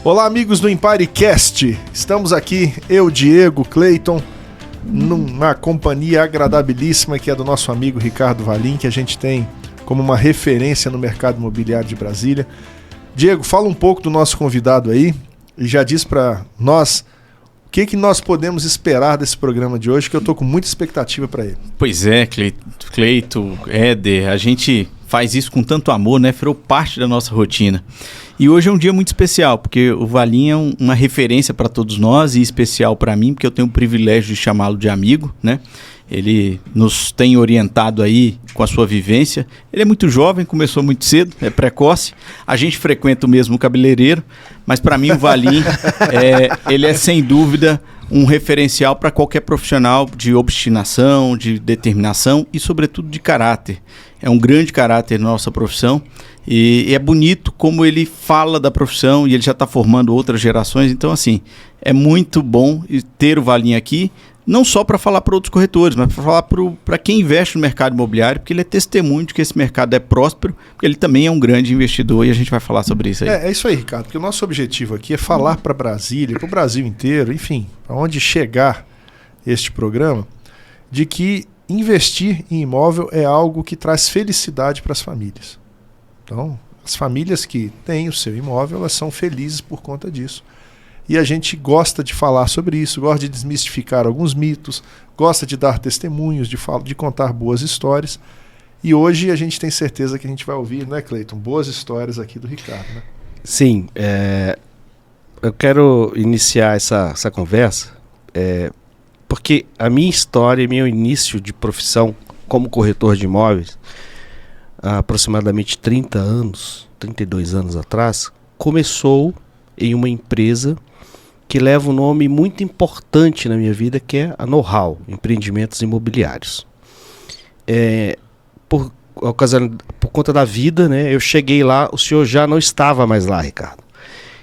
Olá, amigos do EmpireCast. Estamos aqui, eu, Diego, Cleiton, numa companhia agradabilíssima que é do nosso amigo Ricardo Valim, que a gente tem como uma referência no mercado imobiliário de Brasília. Diego, fala um pouco do nosso convidado aí e já diz para nós o que nós podemos esperar desse programa de hoje, que eu estou com muita expectativa para ele. Pois é, Cleiton, Éder, a gente faz isso com tanto amor, né? Virou parte da nossa rotina. E hoje é um dia muito especial, porque o Valim é uma referência para todos nós e especial para mim, porque eu tenho o privilégio de chamá-lo de amigo, né? Ele nos tem orientado aí com a sua vivência. Ele é muito jovem, começou muito cedo, é precoce. A gente frequenta o mesmo cabeleireiro, mas para mim o Valim, ele é sem dúvida um referencial para qualquer profissional de obstinação, de determinação e sobretudo de caráter. É um grande caráter na nossa profissão e é bonito como ele fala da profissão e ele já está formando outras gerações. Então, assim, é muito bom ter o Valim aqui, não só para falar para outros corretores, mas para falar para quem investe no mercado imobiliário, porque ele é testemunho de que esse mercado é próspero, porque ele também é um grande investidor e a gente vai falar sobre isso aí. É isso aí, Ricardo, porque o nosso objetivo aqui é falar para Brasília, para o Brasil inteiro, enfim, para onde chegar este programa, de que investir em imóvel é algo que traz felicidade para as famílias. Então, as famílias que têm o seu imóvel, elas são felizes por conta disso. E a gente gosta de falar sobre isso, gosta de desmistificar alguns mitos, gosta de dar testemunhos, de contar boas histórias. E hoje a gente tem certeza que a gente vai ouvir, né, Cleiton? Boas histórias aqui do Ricardo, né? Sim, eu quero iniciar essa conversa porque a minha história, meu início de profissão como corretor de imóveis, há aproximadamente 32 anos atrás, começou em uma empresa que leva um nome muito importante na minha vida, que é a Know-How, Empreendimentos Imobiliários. Por conta da vida, né, eu cheguei lá, o senhor já não estava mais lá, Ricardo.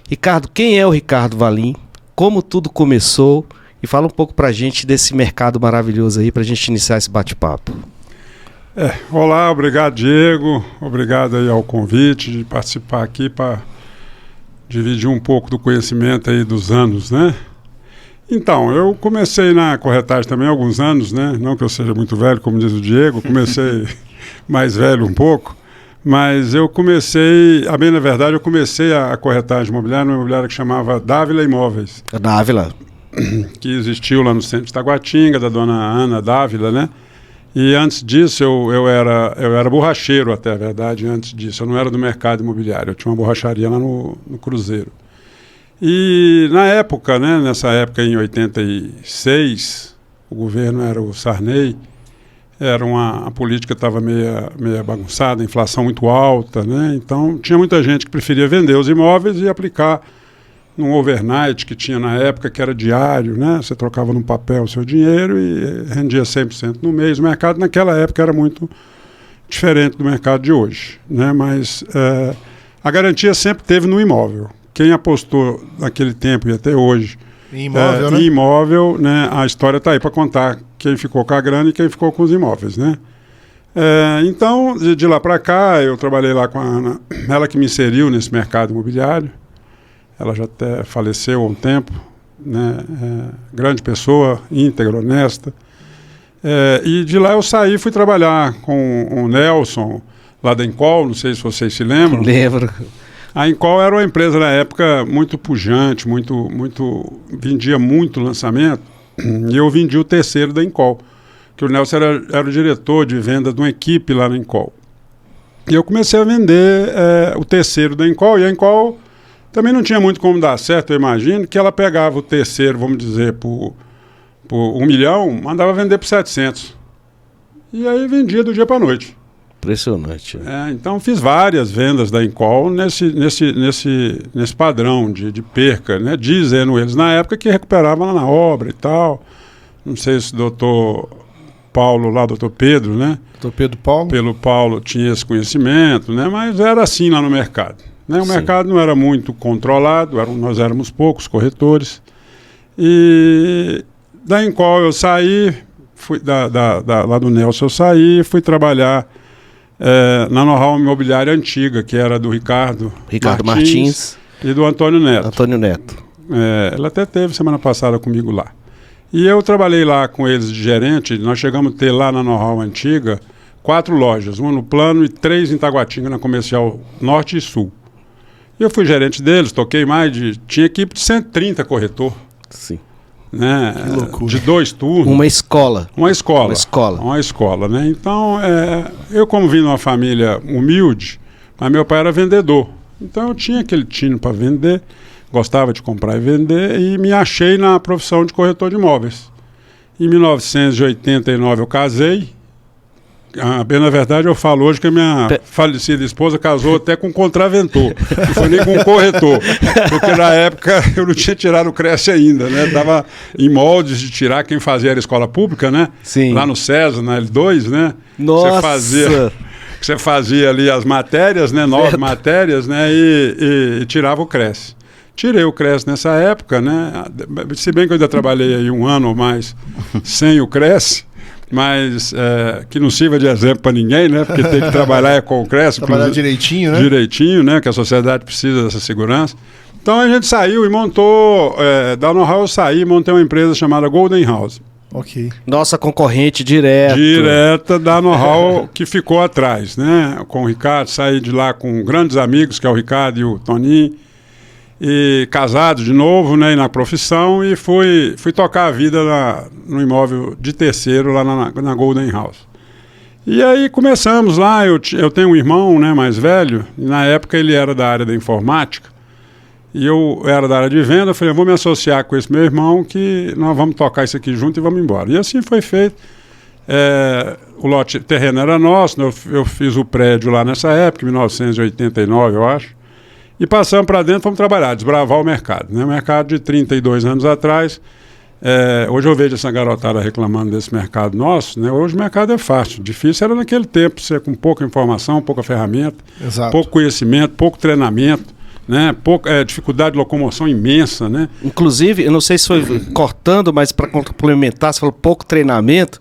Ricardo, quem é o Ricardo Valim? Como tudo começou? E fala um pouco pra gente desse mercado maravilhoso aí, pra gente iniciar esse bate-papo. Olá, obrigado, Diego. Obrigado aí ao convite de participar aqui para dividir um pouco do conhecimento aí dos anos, né? Então, eu comecei na corretagem também há alguns anos, né? Não que eu seja muito velho, como diz o Diego, comecei mais velho um pouco, mas eu comecei, bem na verdade, eu comecei a corretagem imobiliária numa imobiliária que chamava Dávila Imóveis. A Dávila. Que existiu lá no centro de Taguatinga, da dona Ana Dávila, né? E antes disso, eu era borracheiro até, a verdade, antes disso. Eu não era do mercado imobiliário, eu tinha uma borracharia lá no Cruzeiro. E na época, né, nessa época em 86, o governo era o Sarney, a política estava meia bagunçada, a inflação muito alta, né? Então tinha muita gente que preferia vender os imóveis e aplicar num overnight que tinha na época, que era diário, né? Você trocava num papel o seu dinheiro e rendia 100% no mês. O mercado naquela época era muito diferente do mercado de hoje, né? Mas a garantia sempre teve no imóvel. Quem apostou naquele tempo e até hoje em imóvel, né? Em imóvel, né? A história está aí para contar quem ficou com a grana e quem ficou com os imóveis, né? Então, de lá para cá, eu trabalhei lá com a Ana, ela que me inseriu nesse mercado imobiliário. Ela já até faleceu há um tempo, né? Grande pessoa, íntegra, honesta. E de lá eu saí, fui trabalhar com o Nelson, lá da Encol, não sei se vocês se lembram. Lembro. A Encol era uma empresa na época muito pujante, vendia muito lançamento, e eu vendi o terceiro da Encol, que o Nelson era o diretor de venda de uma equipe lá na Encol. E eu comecei a vender o terceiro da Encol, e a Encol também não tinha muito como dar certo, eu imagino, que ela pegava o terceiro, vamos dizer, por 1 milhão, mandava vender por 700. E aí vendia do dia para a noite. Impressionante. Então fiz várias vendas da Encol nesse padrão de perca, né? Dizendo eles na época que recuperavam lá na obra e tal. Não sei se o doutor Paulo lá, doutor Pedro, né? Doutor Pedro Paulo. Pelo Paulo tinha esse conhecimento, né? Mas era assim lá no mercado. Né? O mercado não era muito controlado, nós éramos poucos corretores. E da Encol eu saí, lá do Nelson eu saí, fui trabalhar na Know-How Imobiliária antiga, que era do Ricardo Martins. E do Antônio Neto. Antônio Neto. Ela até teve semana passada comigo lá. E eu trabalhei lá com eles de gerente. Nós chegamos a ter lá na Know-How antiga 4 lojas, uma no Plano e 3 em Taguatinga, na Comercial Norte e Sul. E eu fui gerente deles, toquei tinha equipe de 130 corretor. Sim. Né? Que loucura. De 2 turnos. Uma escola. Uma escola. Uma escola, né? Então, eu como vim de uma família humilde, mas meu pai era vendedor. Então eu tinha aquele tino para vender, gostava de comprar e vender, e me achei na profissão de corretor de imóveis. Em 1989 eu casei. Bem, na verdade, eu falo hoje que a minha falecida esposa casou até com um contraventor, não foi nem com um corretor, porque na época eu não tinha tirado o Cresce ainda, né? Estava em moldes de tirar, quem fazia era escola pública, né? Sim. Lá no César, na L2, né? Nossa! Você fazia ali as matérias, né? 9 matérias, né? E tirava o Cresce. Tirei o Cresce nessa época, né? Se bem que eu ainda trabalhei aí 1 ano ou mais sem o Cresce, mas que não sirva de exemplo para ninguém, né? Porque tem que trabalhar com o Cresce. Trabalhar direitinho, né? Direitinho, né? Que a sociedade precisa dessa segurança. Então a gente saiu e montou, da Know-How eu saí e montei uma empresa chamada Golden House. Ok. Nossa concorrente direta. Direta da Know-How que ficou atrás, né? Com o Ricardo, saí de lá com grandes amigos, que é o Ricardo e o Toninho. E casado de novo, né, na profissão, e fui tocar a vida no imóvel de terceiro lá na Golden House. E aí começamos lá, eu tenho um irmão, né, mais velho, e na época ele era da área da informática, e eu era da área de venda. Eu falei, vou me associar com esse meu irmão que nós vamos tocar isso aqui junto e vamos embora. E assim foi feito. O lote terreno era nosso, né, eu fiz o prédio lá nessa época, em 1989, eu acho. E passamos para dentro, fomos trabalhar, desbravar o mercado. Né? O mercado de 32 anos atrás. Hoje eu vejo essa garotada reclamando desse mercado nosso. Né? Hoje o mercado é fácil. Difícil era naquele tempo, você com pouca informação, pouca ferramenta, Exato. Pouco conhecimento, pouco treinamento, né? Dificuldade de locomoção imensa. Né? Inclusive, eu não sei se foi cortando, mas para complementar, você falou pouco treinamento.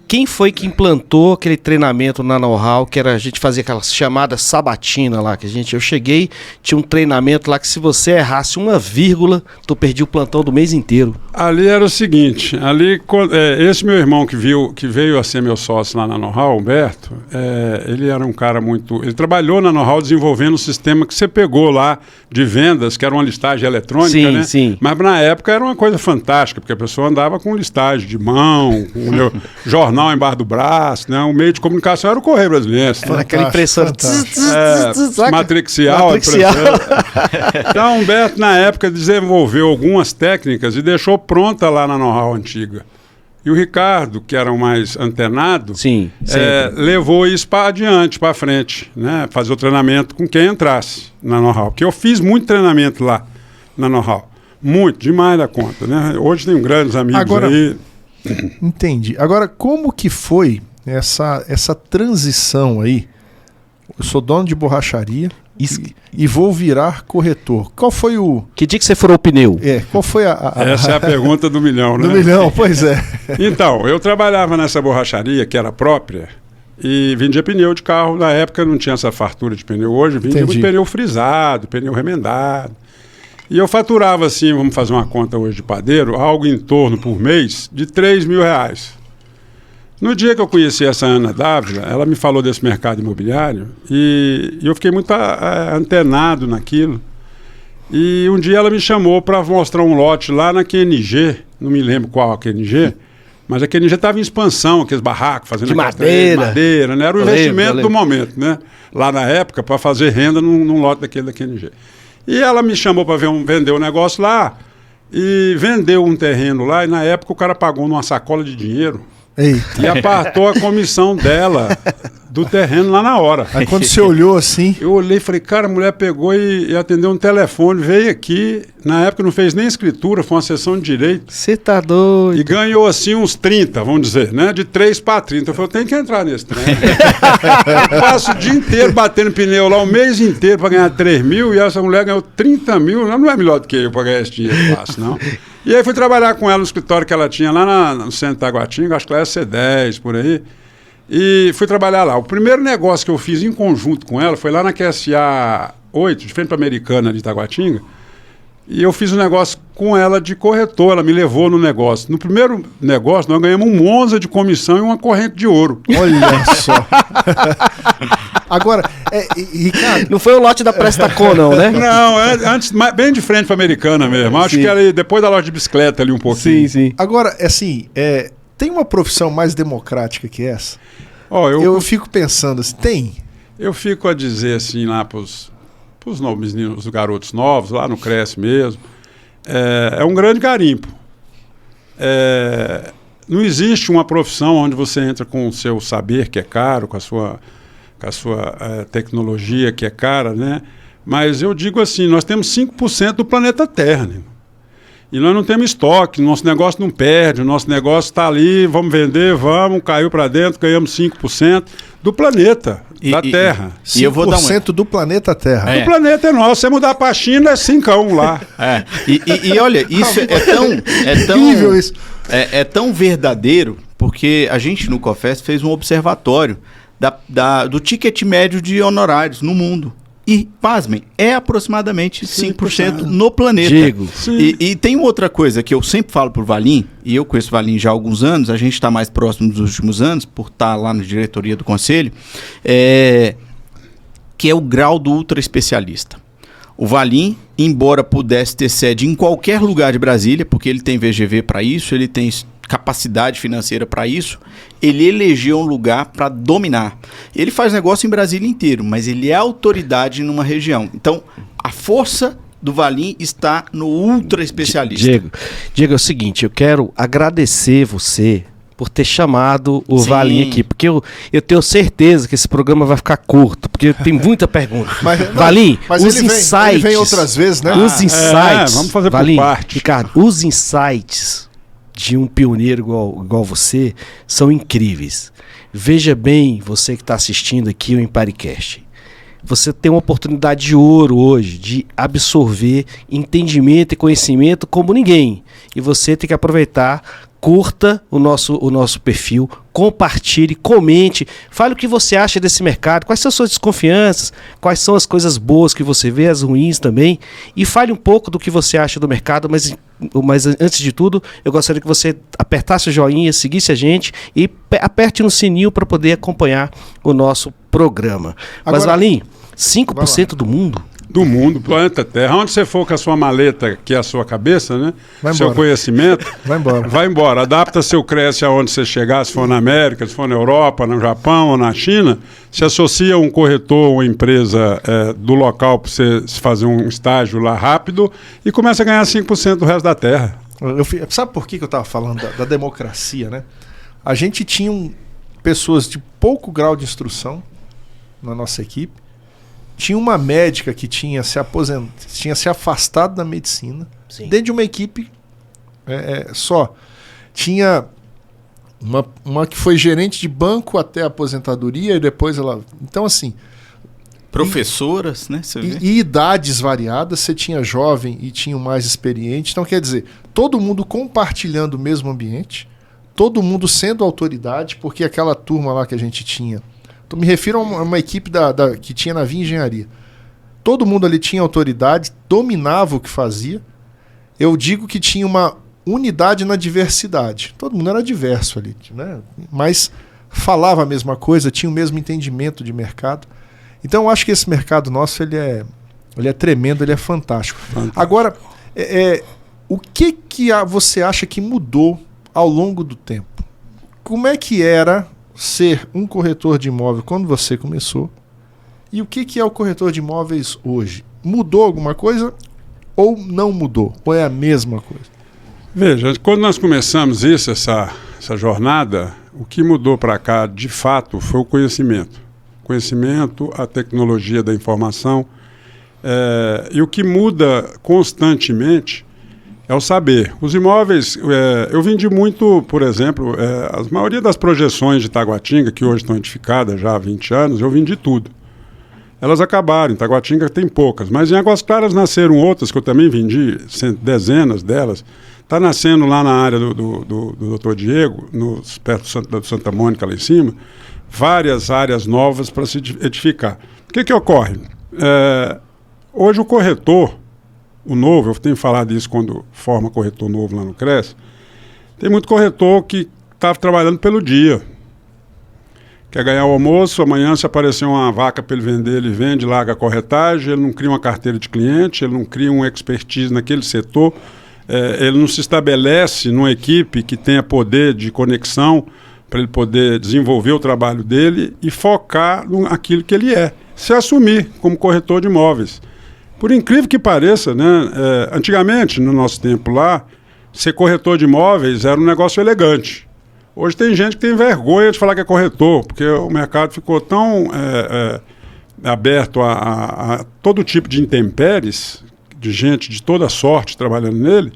Quem foi que implantou aquele treinamento na Know-How, que era a gente fazia aquela chamada sabatina lá, eu cheguei, tinha um treinamento lá que se você errasse uma vírgula, tu perdia o plantão do mês inteiro. Ali era o seguinte, esse meu irmão que veio a ser meu sócio lá na Know-How, Humberto, ele era um cara ele trabalhou na Know-How desenvolvendo um sistema que você pegou lá de vendas, que era uma listagem eletrônica, sim, né? Sim. Mas na época era uma coisa fantástica, porque a pessoa andava com listagem de mão, com jornal embaixo do braço, né? O meio de comunicação era o Correio Brasiliense. Era aquela impressora matricial. Então, Humberto, na época, desenvolveu algumas técnicas e deixou pronta lá na Know-How antiga. E o Ricardo, que era o mais antenado, levou isso para adiante, para frente, né? Fazer o treinamento com quem entrasse na Know-How. Porque eu fiz muito treinamento lá na Know-How. Muito, demais da conta, né? Hoje tenho grandes amigos aí. Entendi. Agora, como que foi essa transição aí? Eu sou dono de borracharia e vou virar corretor. Qual foi o... Que dia que você furou o pneu? Qual foi Essa é a pergunta do milhão, né? Do milhão, pois é. Então, eu trabalhava nessa borracharia, que era própria, e vendia pneu de carro. Na época não tinha essa fartura de pneu. Hoje vendia muito pneu frisado, pneu remendado. E eu faturava assim, vamos fazer uma conta hoje de padeiro, algo em torno por mês de R$3.000. No dia que eu conheci essa Ana Dávila, ela me falou desse mercado imobiliário e eu fiquei muito antenado naquilo. E um dia ela me chamou para mostrar um lote lá na QNG, não me lembro qual a QNG, mas a QNG estava em expansão, aqueles barracos, fazendo de madeira, né? Era o investimento do momento, né? Lá na época, para fazer renda num lote daquele da QNG. E ela me chamou para vender um negócio lá e vendeu um terreno lá. E na época o cara pagou numa sacola de dinheiro. Eita. E apartou a comissão dela do terreno lá na hora. Aí quando você olhou assim... Eu olhei e falei, cara, a mulher pegou e atendeu um telefone, veio aqui, na época não fez nem escritura, foi uma sessão de direito. Você tá doido. E ganhou assim uns 30, vamos dizer, né? De 3 para 30. Eu falei, eu tenho que entrar nesse trem. Eu passo o dia inteiro batendo pneu lá, o mês inteiro para ganhar 3 mil, e essa mulher ganhou 30 mil. Ela não é melhor do que eu para ganhar esse dinheiro fácil, não. E aí fui trabalhar com ela no escritório que ela tinha lá no centro de Taguatinga, acho que lá é C10, por aí. E fui trabalhar lá. O primeiro negócio que eu fiz em conjunto com ela foi lá na QSA 2008, de frente para a Americana de Itaguatinga, e eu fiz um negócio com ela de corretor, ela me levou no negócio. No primeiro negócio, nós ganhamos um Monza de comissão e uma corrente de ouro. Olha só. Agora, Ricardo... Não foi o lote da Prestacom, não, né? Não, antes, bem de frente para a Americana mesmo. Acho que era depois da loja de bicicleta ali um pouquinho. Sim. Agora, assim, tem uma profissão mais democrática que essa? Oh, eu fico pensando assim, tem? Eu fico a dizer assim lá para os meninos, os garotos novos, lá no Cresce mesmo, é um grande garimpo. Não existe uma profissão onde você entra com o seu saber, que é caro, com a sua tecnologia, que é cara, né? Mas eu digo assim, nós temos 5% do planeta Terra, né? E nós não temos estoque, nosso negócio não perde, o nosso negócio está ali, vamos vender, caiu para dentro, ganhamos 5% do planeta, da Terra. 5% eu vou dar do planeta Terra. O planeta é nosso, você mudar para a China é 5 lá. E olha, isso é tão verdadeiro, porque a gente no COFES fez um observatório do ticket médio de honorários no mundo. E, pasmem, é aproximadamente 5% no planeta. Digo. E tem outra coisa que eu sempre falo pro Valim, e eu conheço o Valim já há alguns anos, a gente está mais próximo dos últimos anos, por estar lá na diretoria do conselho, que é o grau do ultra especialista. O Valim, embora pudesse ter sede em qualquer lugar de Brasília, porque ele tem VGV para isso, ele tem capacidade financeira para isso, ele elegeu um lugar para dominar. Ele faz negócio em Brasília inteiro, mas ele é autoridade numa região. Então, a força do Valim está no ultra especialista. Diego, é o seguinte, eu quero agradecer você por ter chamado o Valim aqui, porque eu tenho certeza que esse programa vai ficar curto, porque tem muita pergunta. Valim, os insights... Ele vem outras vezes, né? Os insights... vamos fazer Valim, por parte. Ricardo, os insights de um pioneiro igual você são incríveis. Veja bem, você que está assistindo aqui o Emparicast. Você tem uma oportunidade de ouro hoje de absorver entendimento e conhecimento como ninguém. E você tem que aproveitar, curta o nosso perfil, compartilhe, comente, fale o que você acha desse mercado, quais são as suas desconfianças, quais são as coisas boas que você vê, as ruins também, e fale um pouco do que você acha do mercado, mas antes de tudo, eu gostaria que você apertasse o joinha, seguisse a gente e aperte no sininho para poder acompanhar o nosso programa. Mas, Valim, 5% do mundo? Do mundo, planeta Terra. Onde você for com a sua maleta, que é a sua cabeça, né? Seu conhecimento, vai embora. Adapta seu Cresce aonde você chegar, se for na América, se for na Europa, no Japão ou na China, se associa a um corretor ou uma empresa do local para você fazer um estágio lá rápido e começa a ganhar 5% do resto da Terra. Sabe por que eu estava falando da democracia, né? A gente tinha pessoas de pouco grau de instrução na nossa equipe. Tinha uma médica que tinha se afastado da medicina, dentro de uma equipe só. Tinha uma que foi gerente de banco até a aposentadoria e depois ela... Então, assim... Professoras, né? E idades variadas, você tinha jovem e tinha o mais experiente. Então, quer dizer, todo mundo compartilhando o mesmo ambiente, todo mundo sendo autoridade, porque aquela turma lá que a gente tinha... Me refiro a uma equipe que tinha na Via Engenharia. Todo mundo ali tinha autoridade, dominava o que fazia. Eu digo que tinha uma unidade na diversidade. Todo mundo era diverso ali, né? Mas falava a mesma coisa, tinha o mesmo entendimento de mercado. Então eu acho que esse mercado nosso ele é tremendo, ele é fantástico. Agora, o que você acha que mudou ao longo do tempo? Como é que era ser um corretor de imóvel quando você começou e o que é o corretor de imóveis hoje? Mudou alguma coisa ou não mudou? Ou é a mesma coisa? Veja, quando nós começamos essa jornada, o que mudou para cá de fato foi o conhecimento. Conhecimento, a tecnologia da informação e o que muda constantemente é o saber. Os imóveis, eu vendi muito, por exemplo, a maioria das projeções de Itaguatinga, que hoje estão edificadas já há 20 anos, eu vendi tudo. Elas acabaram, em Itaguatinga tem poucas, mas em Águas Claras nasceram outras, que eu também vendi, dezenas delas. Está nascendo lá na área do Dr. Diego, perto do Santa Mônica, lá em cima, várias áreas novas para se edificar. O que ocorre? Hoje o corretor, o novo, eu tenho falado isso quando forma corretor novo lá no CRES, tem muito corretor que está trabalhando pelo dia. Quer ganhar o almoço, amanhã se aparecer uma vaca para ele vender, ele vende, larga a corretagem, ele não cria uma carteira de cliente, ele não cria uma expertise naquele setor, ele não se estabelece numa equipe que tenha poder de conexão para ele poder desenvolver o trabalho dele e focar naquilo que ele é. Se assumir como corretor de imóveis. Por incrível que pareça, né, antigamente, no nosso tempo lá, ser corretor de imóveis era um negócio elegante. Hoje tem gente que tem vergonha de falar que é corretor, porque o mercado ficou tão aberto a todo tipo de intempéries, de gente de toda sorte trabalhando nele,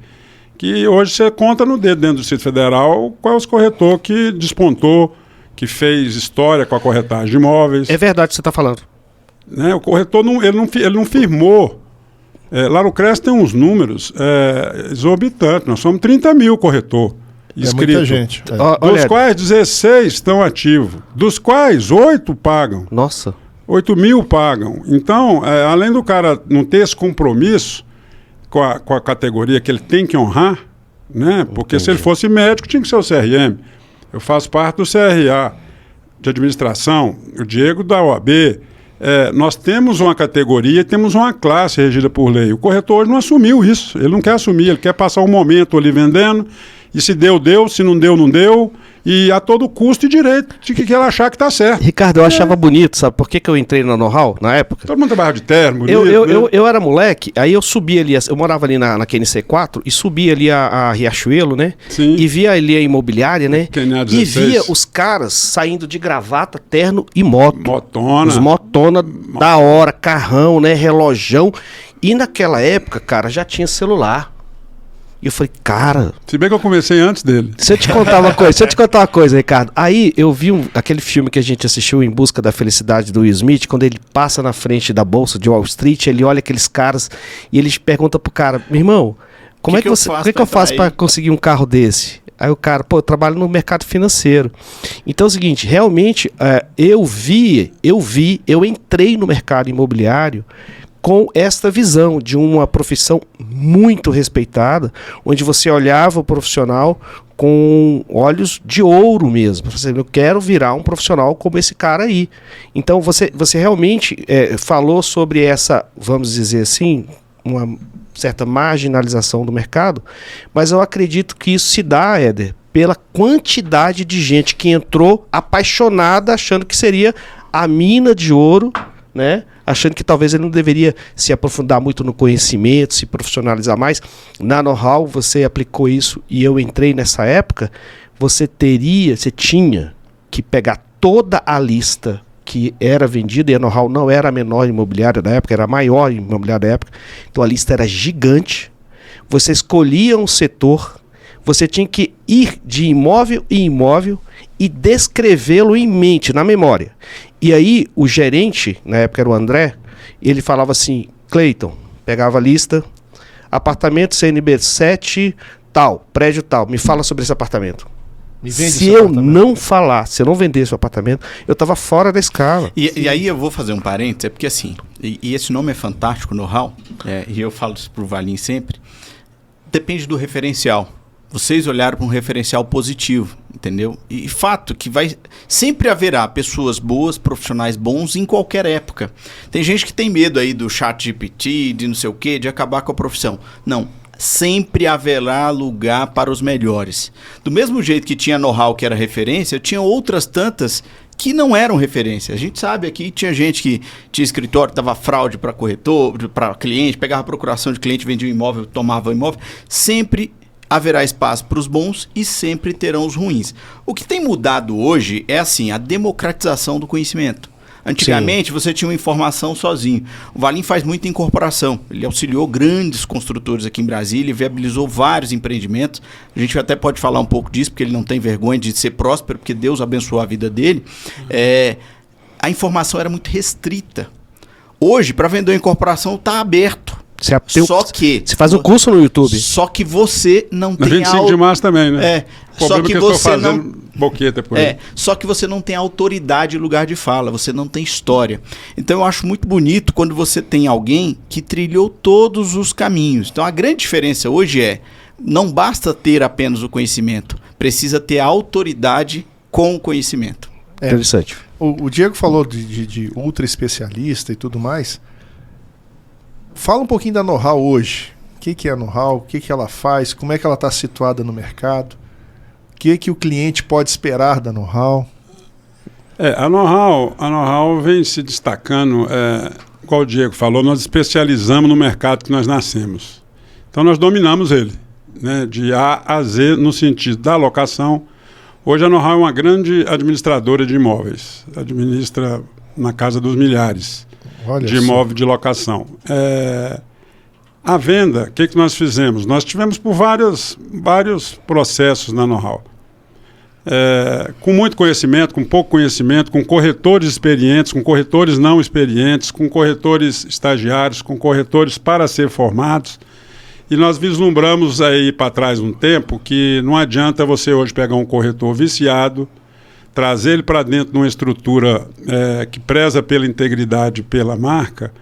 que hoje você conta no dedo dentro do Distrito Federal qual é os corretor que despontou, que fez história com a corretagem de imóveis. É verdade o que você está falando. Né? O corretor ele não firmou. Lá no CRES tem uns números exorbitantes. Nós somos 30 mil corretor inscritos. Muita gente. Dos quais 16 estão ativos. Dos quais 8 pagam. Nossa. 8 mil pagam. Então, além do cara não ter esse compromisso com a categoria que ele tem que honrar, né? Porque se ele fosse médico, tinha que ser o CRM. Eu faço parte do CRA de administração, o Diego da OAB. Nós temos uma categoria, temos uma classe regida por lei. O corretor hoje não assumiu isso. Ele não quer assumir, ele quer passar um momento ali vendendo. E se deu, deu. Se não deu, não deu. E a todo custo e direito de que ele achar que está certo. Ricardo, eu achava bonito, sabe por que eu entrei na Know-How na época? Todo mundo trabalhava de terno, bonito, eu era moleque, aí eu subia ali, eu morava ali na QNC4 e subia ali a Riachuelo, né? Sim. E via ali a imobiliária, né? QNA16. E via os caras saindo de gravata, terno e moto. Motona. Os motona da hora, carrão, né? Relojão. E naquela época, cara, já tinha celular. E eu falei, cara... Se bem que eu comecei antes dele. Deixa eu te contar uma coisa, Ricardo. Aí eu vi aquele filme que a gente assistiu, Em Busca da Felicidade, do Will Smith, quando ele passa na frente da bolsa de Wall Street, ele olha aqueles caras e ele pergunta pro cara, meu irmão, o que eu faço para conseguir um carro desse? Aí o cara, eu trabalho no mercado financeiro. Então é o seguinte, realmente, eu entrei no mercado imobiliário com esta visão de uma profissão muito respeitada, onde você olhava o profissional com olhos de ouro mesmo. Eu quero virar um profissional como esse cara aí. Então você realmente falou sobre essa, vamos dizer assim, uma certa marginalização do mercado, mas eu acredito que isso se dá, Éder, pela quantidade de gente que entrou apaixonada, achando que seria a mina de ouro, né? Achando que talvez ele não deveria se aprofundar muito no conhecimento, se profissionalizar mais. Na Know-How você aplicou isso e eu entrei nessa época, você tinha que pegar toda a lista que era vendida, e a Know-How não era a menor imobiliária da época, era a maior imobiliária da época, então a lista era gigante, você escolhia um setor, você tinha que ir de imóvel em imóvel e descrevê-lo em mente, na memória. E aí o gerente, na época era o André, ele falava assim, Cleiton, pegava a lista, apartamento CNB 7, tal, prédio tal, me fala sobre esse apartamento. Se eu não falar, se eu não vendesse o apartamento, eu estava fora da escala. E aí eu vou fazer um parênteses, porque assim, e esse nome é fantástico, Know-How, e eu falo isso pro Valim sempre, depende do referencial. Vocês olharam para um referencial positivo, entendeu? E fato que sempre haverá pessoas boas, profissionais bons em qualquer época. Tem gente que tem medo aí do ChatGPT, de não sei o quê, de acabar com a profissão. Não, sempre haverá lugar para os melhores. Do mesmo jeito que tinha Know-How que era referência, tinha outras tantas que não eram referência. A gente sabe aqui, tinha gente que tinha escritório, dava fraude para corretor, para cliente, pegava procuração de cliente, vendia um imóvel, tomava um imóvel. Sempre haverá espaço para os bons e sempre terão os ruins. O que tem mudado hoje é assim, a democratização do conhecimento. Antigamente, você tinha uma informação sozinho. O Valim faz muita incorporação. Ele auxiliou grandes construtores aqui em Brasília, viabilizou vários empreendimentos. A gente até pode falar um pouco disso, porque ele não tem vergonha de ser próspero, porque Deus abençoou a vida dele. A informação era muito restrita. Hoje, para vender uma incorporação, está aberto. Você faz um curso no YouTube. Só que você não Na tem 25 de março também, né? É, O problema só que é que eu estou você fazendo não... boqueta por aí. Só que você não tem autoridade e lugar de fala, você não tem história. Então eu acho muito bonito quando você tem alguém que trilhou todos os caminhos. Então a grande diferença hoje não basta ter apenas o conhecimento, precisa ter a autoridade com o conhecimento. Interessante. O Diego falou de ultra especialista e tudo mais. Fala um pouquinho da know-how hoje. O que é a know-how? O que ela faz? Como é que ela está situada no mercado? O que o cliente pode esperar da know-how? A know-how vem se destacando, igual o Diego falou, nós especializamos no mercado que nós nascemos. Então nós dominamos ele, né, de A a Z no sentido da locação. Hoje a know-how é uma grande administradora de imóveis, administra na casa dos milhares de imóveis de locação. A venda, o que nós fizemos? Nós tivemos por vários processos na know-how. Com muito conhecimento, com pouco conhecimento, com corretores experientes, com corretores não experientes, com corretores estagiários, com corretores para ser formados. E nós vislumbramos aí para trás um tempo que não adianta você hoje pegar um corretor viciado, trazer ele para dentro de uma estrutura que preza pela integridade, pela marca,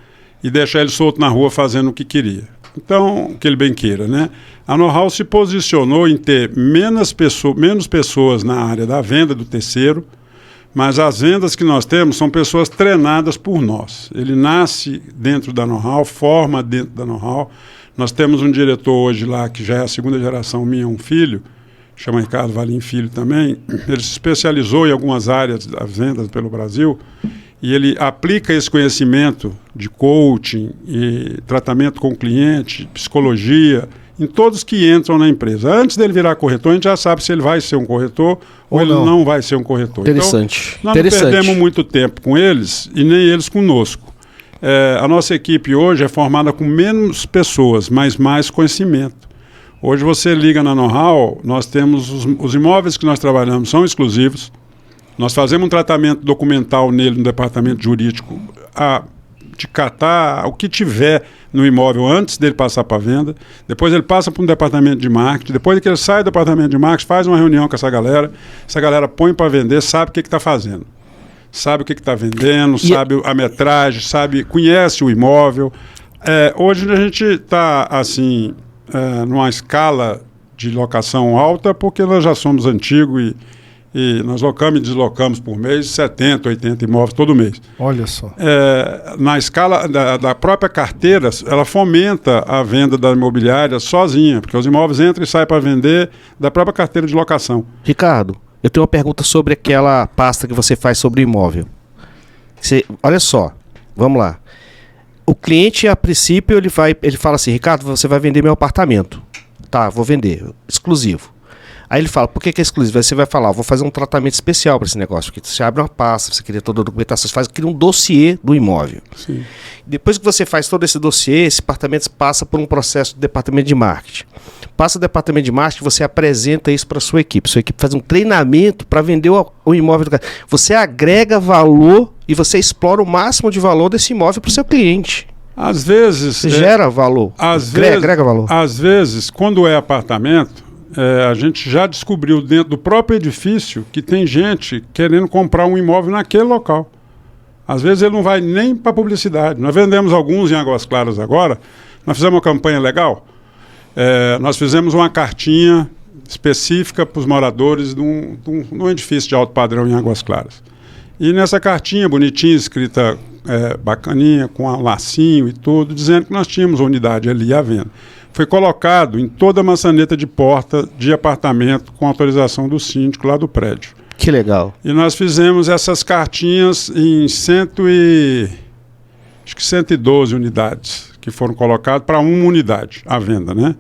e deixar ele solto na rua fazendo o que queria. Então, o que ele bem queira, né? A know-how se posicionou em ter menos pessoas na área da venda do terceiro, mas as vendas que nós temos são pessoas treinadas por nós. Ele nasce dentro da know-how, forma dentro da know-how. Nós temos um diretor hoje lá, que já é a segunda geração minha, um filho, chama Ricardo Valim Filho também. Ele se especializou em algumas áreas das vendas pelo Brasil e ele aplica esse conhecimento de coaching e tratamento com o cliente, psicologia, em todos que entram na empresa. Antes dele virar corretor, a gente já sabe se ele vai ser um corretor ou ele não vai ser um corretor. Interessante. Então, nós não perdemos muito tempo com eles e nem eles conosco. A nossa equipe hoje é formada com menos pessoas, mas mais conhecimento. Hoje você liga na know-how, nós temos os imóveis que nós trabalhamos são exclusivos. Nós fazemos um tratamento documental nele no departamento jurídico, de catar o que tiver no imóvel antes dele passar para venda. Depois ele passa para um departamento de marketing. Depois que ele sai do departamento de marketing, faz uma reunião com essa galera põe para vender, sabe o que está fazendo. Sabe o que está vendendo, sabe a metragem, conhece o imóvel. Hoje a gente está assim, numa escala de locação alta, porque nós já somos antigos e nós locamos e deslocamos por mês 70, 80 imóveis todo mês. Olha só. Na escala da própria carteira, ela fomenta a venda da imobiliária sozinha, porque os imóveis entram e saem para vender da própria carteira de locação. Ricardo, eu tenho uma pergunta sobre aquela pasta que você faz sobre imóvel. Olha só, vamos lá. O cliente, a princípio, ele fala assim: Ricardo, você vai vender meu apartamento. Tá, vou vender, exclusivo. Aí ele fala: por que é exclusivo? Aí você vai falar: vou fazer um tratamento especial para esse negócio, porque você abre uma pasta, você cria toda a documentação, você cria um dossiê do imóvel. Sim. Depois que você faz todo esse dossiê, esse apartamento passa por um processo do departamento de marketing. Passa o departamento de marketing, você apresenta isso para a sua equipe. Sua equipe faz um treinamento para vender o imóvel do cara. Você agrega valor e você explora o máximo de valor desse imóvel para o seu cliente. Às vezes... Você gera valor, agrega valor. Às vezes, quando é apartamento, a gente já descobriu dentro do próprio edifício que tem gente querendo comprar um imóvel naquele local. Às vezes ele não vai nem para publicidade. Nós vendemos alguns em Águas Claras agora. Nós fizemos uma campanha legal. Nós fizemos uma cartinha específica para os moradores de um edifício de alto padrão em Águas Claras. E nessa cartinha bonitinha, escrita bacaninha, com um lacinho e tudo, dizendo que nós tínhamos uma unidade ali à venda. Foi colocado em toda a maçaneta de porta de apartamento com autorização do síndico lá do prédio. Que legal. E nós fizemos essas cartinhas em 112 unidades que foram colocadas para uma unidade à venda, né?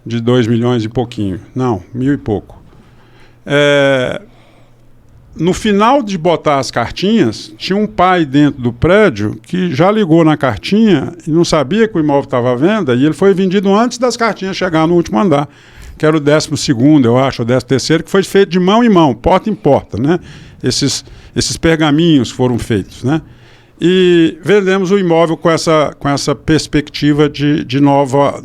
De 2 milhões e pouquinho. Não, 1.000 e pouco. No final de botar as cartinhas, tinha um pai dentro do prédio que já ligou na cartinha e não sabia que o imóvel estava à venda, e ele foi vendido antes das cartinhas chegar no último andar, que era o 12º, eu acho, o 13º, que foi feito de mão em mão, porta em porta, né? Esses pergaminhos foram feitos, né? e vendemos o imóvel com essa perspectiva de nova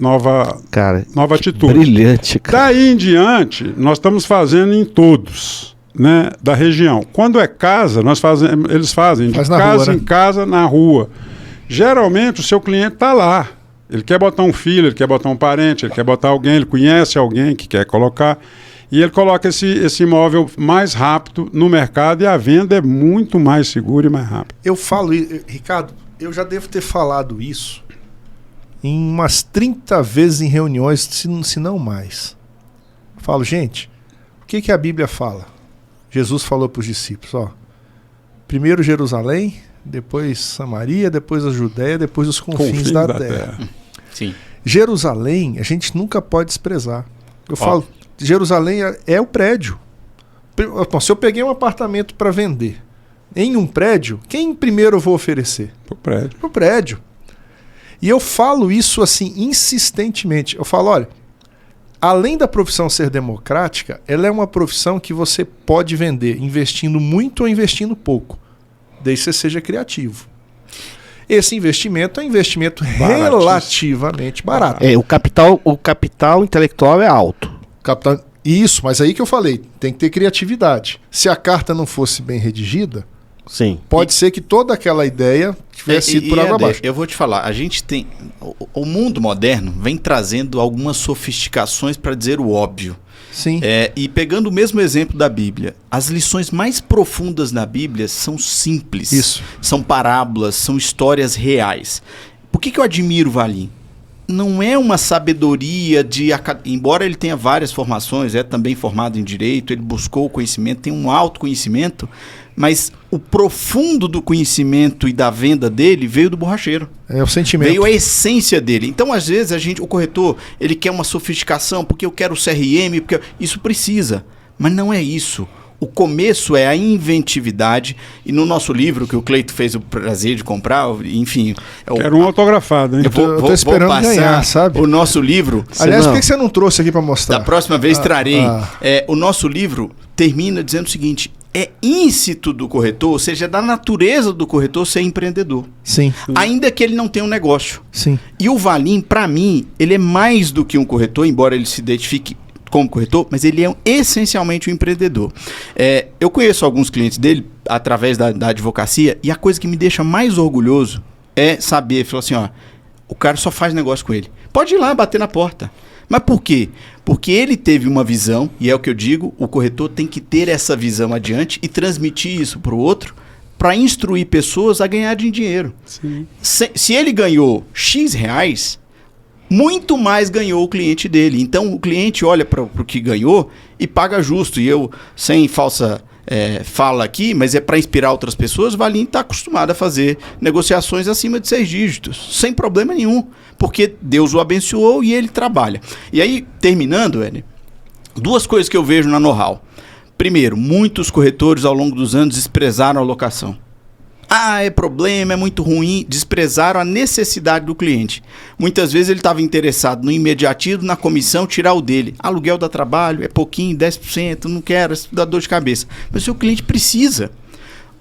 Cara, atitude. brilhante, cara. Daí em diante, nós estamos fazendo em todos, né, da região. Quando é casa, eles fazem de Faz na casa rua, né? em casa, na rua. Geralmente o seu cliente está lá. Ele quer botar um filho, ele quer botar um parente, ele quer botar alguém, ele conhece alguém que quer colocar. E ele coloca esse imóvel mais rápido no mercado e a venda é muito mais segura e mais rápida. Eu falo, Ricardo, eu já devo ter falado isso em umas 30 vezes em reuniões, se não mais. Eu falo, gente, o que a Bíblia fala? Jesus falou para os discípulos, ó, primeiro Jerusalém, depois Samaria, depois a Judéia, depois os confins da terra. Sim. Jerusalém, a gente nunca pode desprezar. Eu falo, Jerusalém é o prédio. Bom, se eu peguei um apartamento para vender em um prédio, quem primeiro eu vou oferecer? Pro prédio. Pro prédio. E eu falo isso assim insistentemente. Eu falo, olha, além da profissão ser democrática, ela é uma profissão que você pode vender investindo muito ou investindo pouco, desde que você seja criativo. Esse investimento é um investimento relativamente barato. O capital intelectual é alto. Isso, mas aí que eu falei, tem que ter criatividade. Se a carta não fosse bem redigida, Sim. pode ser que toda aquela ideia tivesse sido por água abaixo. Eu vou te falar, a gente tem... O mundo moderno vem trazendo algumas sofisticações para dizer o óbvio. Sim. E pegando o mesmo exemplo da Bíblia, as lições mais profundas na Bíblia são simples. Isso. São parábolas, são histórias reais. Por que eu admiro o Valim? Não é uma sabedoria de... Embora ele tenha várias formações, é também formado em direito, ele buscou o conhecimento, tem um autoconhecimento, mas o profundo do conhecimento e da venda dele veio do borracheiro. É o sentimento. Veio a essência dele. Então, às vezes, o corretor, ele quer uma sofisticação, porque eu quero o CRM, porque isso precisa. Mas não é isso. O começo é a inventividade. E no nosso livro, que o Cleito fez o prazer de comprar, enfim... Quero um autografado, hein? Eu tô esperando ganhar, sabe? O nosso livro... Aliás, por que você não trouxe aqui para mostrar? Da próxima vez trarei. O nosso livro termina dizendo o seguinte... É íncito do corretor, ou seja, é da natureza do corretor ser empreendedor. Sim. Ainda que ele não tenha um negócio. Sim. E o Valim, para mim, ele é mais do que um corretor, embora ele se identifique como corretor, mas ele é essencialmente um empreendedor. Eu conheço alguns clientes dele através da advocacia, e a coisa que me deixa mais orgulhoso é saber, falou assim, ó, o cara só faz negócio com ele. Pode ir lá, bater na porta. Mas por quê? Porque ele teve uma visão, e é o que eu digo, o corretor tem que ter essa visão adiante e transmitir isso para o outro, para instruir pessoas a ganharem dinheiro. Sim. Se ele ganhou X reais, muito mais ganhou o cliente dele. Então o cliente olha para o que ganhou e paga justo. E eu, sem falsa fala aqui, mas é para inspirar outras pessoas, o Valim está acostumado a fazer negociações acima de 6 dígitos, sem problema nenhum, porque Deus o abençoou e ele trabalha. E aí, terminando, duas coisas que eu vejo na know-how. Primeiro, muitos corretores ao longo dos anos desprezaram a locação. É problema, é muito ruim. Desprezaram a necessidade do cliente. Muitas vezes ele estava interessado no imediatismo, na comissão, tirar o dele. Aluguel dá trabalho, é pouquinho, 10%, não quero, isso dá dor de cabeça. Mas o seu cliente precisa.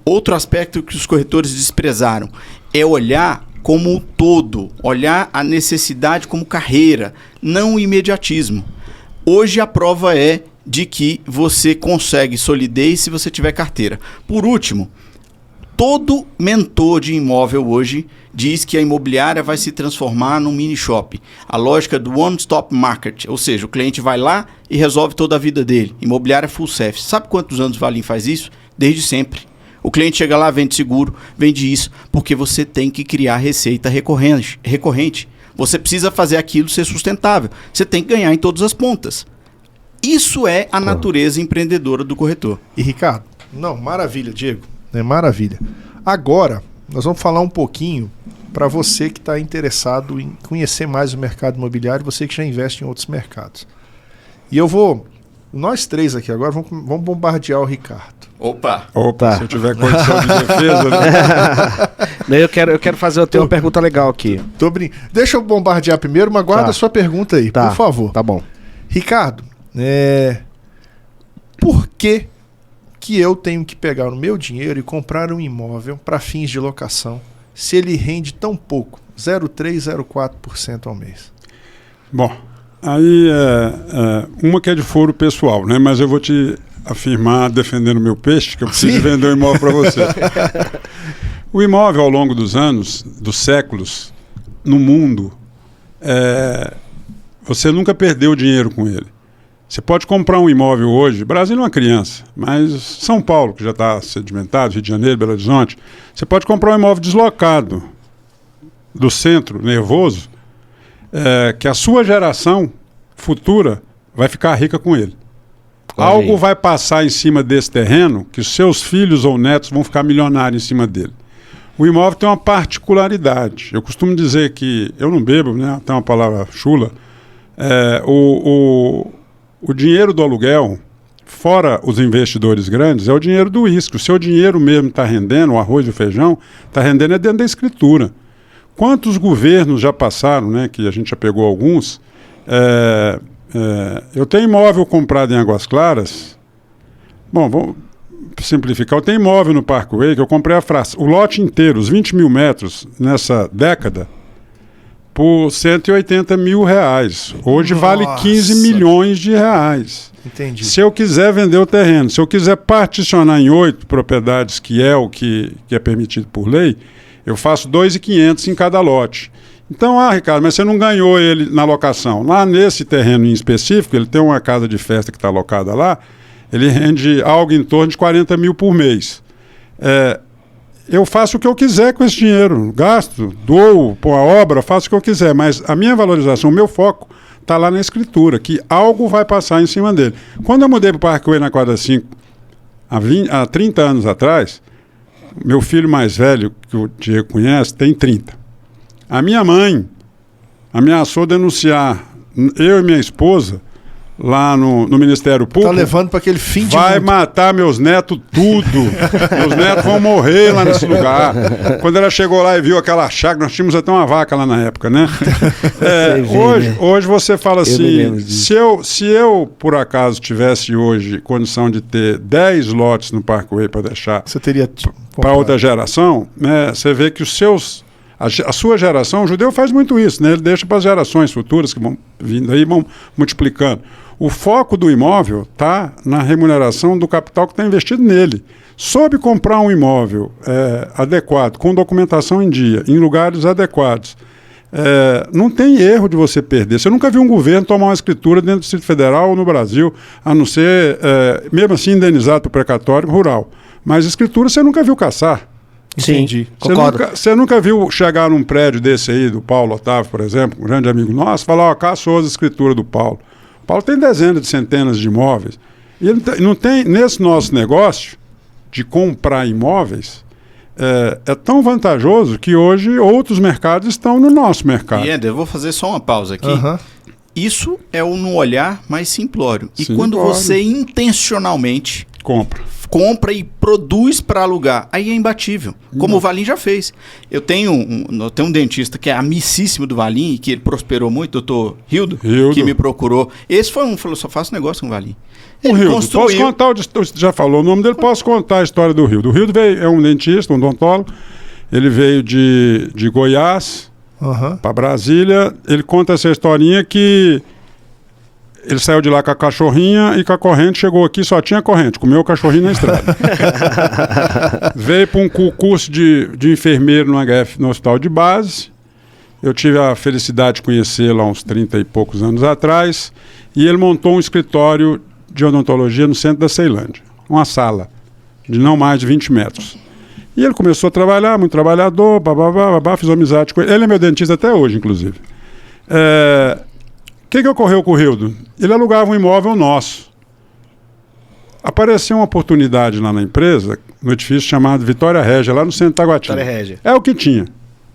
Outro aspecto que os corretores desprezaram é olhar como um todo, olhar a necessidade como carreira, não o imediatismo. Hoje a prova é de que você consegue solidez se você tiver carteira. Por último, todo mentor de imóvel hoje diz que a imobiliária vai se transformar num mini shop. A lógica do one-stop market, ou seja, o cliente vai lá e resolve toda a vida dele. Imobiliária full service. Sabe quantos anos o Valim faz isso? Desde sempre. O cliente chega lá, vende seguro, vende isso, porque você tem que criar receita recorrente. Você precisa fazer aquilo ser sustentável. Você tem que ganhar em todas as pontas. Isso é a natureza empreendedora do corretor. E Ricardo, maravilha, Diego. Maravilha. Agora, nós vamos falar um pouquinho para você que está interessado em conhecer mais o mercado imobiliário, você que já investe em outros mercados. E nós três aqui agora, vamos bombardear o Ricardo. Opa! Tá. Se eu tiver condição de defesa, né? Eu quero fazer uma pergunta legal aqui. Deixa eu bombardear primeiro, mas guarda a sua pergunta aí, por favor. Tá bom. Ricardo, por que que eu tenho que pegar o meu dinheiro e comprar um imóvel para fins de locação, se ele rende tão pouco, 0,3%, 0,4% ao mês? Bom, aí uma que é de foro pessoal, né? Mas eu vou te afirmar, defendendo o meu peixe, que eu preciso vender um imóvel para você. O imóvel, ao longo dos anos, dos séculos, no mundo, você nunca perdeu dinheiro com ele. Você pode comprar um imóvel hoje, Brasília é uma criança, mas São Paulo, que já está sedimentado, Rio de Janeiro, Belo Horizonte, você pode comprar um imóvel deslocado do centro nervoso, que a sua geração futura vai ficar rica com ele. Algo vai passar em cima desse terreno que os seus filhos ou netos vão ficar milionários em cima dele. O imóvel tem uma particularidade. Eu costumo dizer que, eu não bebo, né? Tem uma palavra chula. O dinheiro do aluguel, fora os investidores grandes, é o dinheiro do uísque. O seu dinheiro mesmo está rendendo, o arroz e o feijão, está rendendo dentro da escritura. Quantos governos já passaram, né? Que a gente já pegou alguns. Eu tenho imóvel comprado em Águas Claras. Bom, vamos simplificar. Eu tenho imóvel no Parkway que eu comprei o lote inteiro, os 20 mil metros nessa década, por R$180 mil. Hoje vale 15 milhões de reais. Entendi. Se eu quiser vender o terreno, se eu quiser particionar em 8 propriedades, que é o que é permitido por lei, eu faço 2.500 em cada lote. Então, Ricardo, mas você não ganhou ele na locação. Lá nesse terreno em específico, ele tem uma casa de festa que está alocada lá, ele rende algo em torno de 40 mil por mês. Eu faço o que eu quiser com esse dinheiro, gasto, dou para a obra, faço o que eu quiser, mas a minha valorização, o meu foco está lá na escritura, que algo vai passar em cima dele. Quando eu mudei para o Parkway na quadra 5, há 30 anos atrás, meu filho mais velho, que o Diego conhece, tem 30. A minha mãe ameaçou denunciar eu e minha esposa lá no Ministério Público. Tá levando para aquele fim de Vai mundo. matar meus netos tudo. Meus netos vão morrer lá nesse lugar. Quando ela chegou lá e viu aquela chácara, nós tínhamos até uma vaca lá na época, né? Hoje você fala assim, se eu por acaso tivesse hoje condição de ter 10 lotes no Parkway para deixar Você teria para outra geração, né? Você vê que a sua geração, o judeu faz muito isso, né? Ele deixa para as gerações futuras que vão vindo aí, vão multiplicando. O foco do imóvel está na remuneração do capital que está investido nele. Soube comprar um imóvel adequado, com documentação em dia, em lugares adequados. Não tem erro de você perder. Você nunca viu um governo tomar uma escritura dentro do Distrito Federal ou no Brasil, a não ser, mesmo assim, indenizado por precatório rural. Mas escritura você nunca viu caçar. Entendi. Concordo. Você nunca viu chegar num prédio desse aí, do Paulo Otávio, por exemplo, um grande amigo nosso, falar, caçou as escrituras do Paulo. O Paulo tem dezenas de centenas de imóveis. E ele não tem, nesse nosso negócio de comprar imóveis, é tão vantajoso que hoje outros mercados estão no nosso mercado. E Éder, eu vou fazer só uma pausa aqui. Isso é no olhar mais simplório. E quando você intencionalmente compra e produz para alugar, aí é imbatível, como o Valim já fez. Eu tenho um dentista que é amicíssimo do Valim e que ele prosperou muito, doutor Hildo, que me procurou. Esse foi falou, só faço negócio com o Valim. O Hildo, posso contar, já falou o nome dele, posso contar a história do Hildo. O Hildo é um dentista, um odontólogo, ele veio de Goiás para Brasília, ele conta essa historinha que ele saiu de lá com a cachorrinha e com a corrente, chegou aqui, só tinha corrente, comeu o cachorrinho na estrada. Veio para um curso de enfermeiro no HF, no hospital de base. Eu tive a felicidade de conhecê-lo há uns 30 e poucos anos atrás. E ele montou um escritório de odontologia no centro da Ceilândia. Uma sala de não mais de 20 metros. E ele começou a trabalhar, muito trabalhador, fiz amizade com ele. Ele é meu dentista até hoje, inclusive. O que ocorreu com o Hildo? Ele alugava um imóvel nosso. Apareceu uma oportunidade lá na empresa, no edifício chamado Vitória Régia, lá no centro de Taguatinga. Vitória Régia. É o que tinha,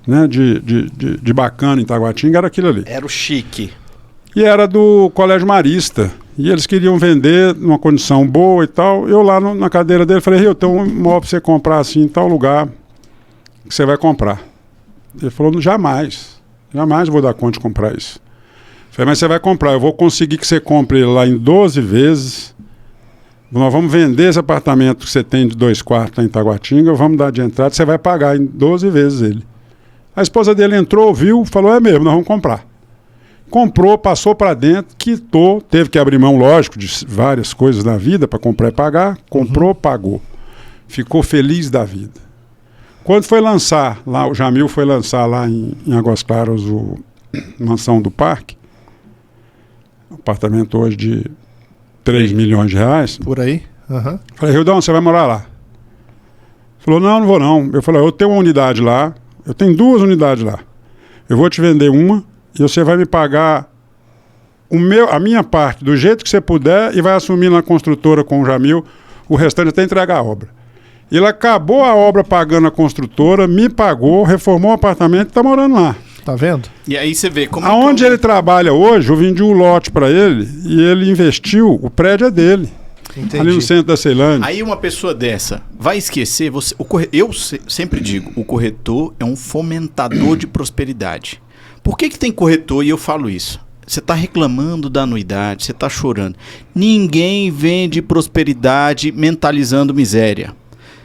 né? De bacana em Taguatinga, era aquilo ali. Era o chique. E era do Colégio Marista. E eles queriam vender numa condição boa e tal. Eu lá na cadeira dele falei, eu tenho um imóvel para você comprar assim em tal lugar que você vai comprar. Ele falou, jamais vou dar conta de comprar isso. Eu falei, mas você vai comprar, eu vou conseguir que você compre lá em 12 vezes Nós vamos vender esse apartamento que você tem de 2 quartos lá em Taguatinga, vamos dar de entrada, você vai pagar em 12 vezes ele. A esposa dele entrou, viu, falou, é mesmo, nós vamos comprar. Comprou, passou para dentro, quitou, teve que abrir mão, lógico, de várias coisas na vida para comprar e pagar, comprou, pagou. Ficou feliz da vida. Quando foi lançar, lá, o Jamil foi lançar lá em Águas Claras o Mansão do Parque, apartamento hoje de 3 milhões de reais. Por aí. Uhum. Falei, Rildão, você vai morar lá? Falou, não vou não. Eu falei, eu tenho uma unidade lá, eu tenho 2 unidades lá. Eu vou te vender uma e você vai me pagar a minha parte do jeito que você puder e vai assumir na construtora com o Jamil o restante até entregar a obra. Ele acabou a obra pagando a construtora, me pagou, reformou o apartamento e está morando lá. Tá vendo? E aí você vê como... Aonde ele trabalha hoje, eu vendi um lote para ele e ele investiu, o prédio é dele. Entendi. Ali no centro da Ceilândia. Aí uma pessoa dessa vai esquecer, sempre digo, o corretor é um fomentador de prosperidade. Por que tem corretor e eu falo isso? Você está reclamando da anuidade, você está chorando. Ninguém vende prosperidade mentalizando miséria.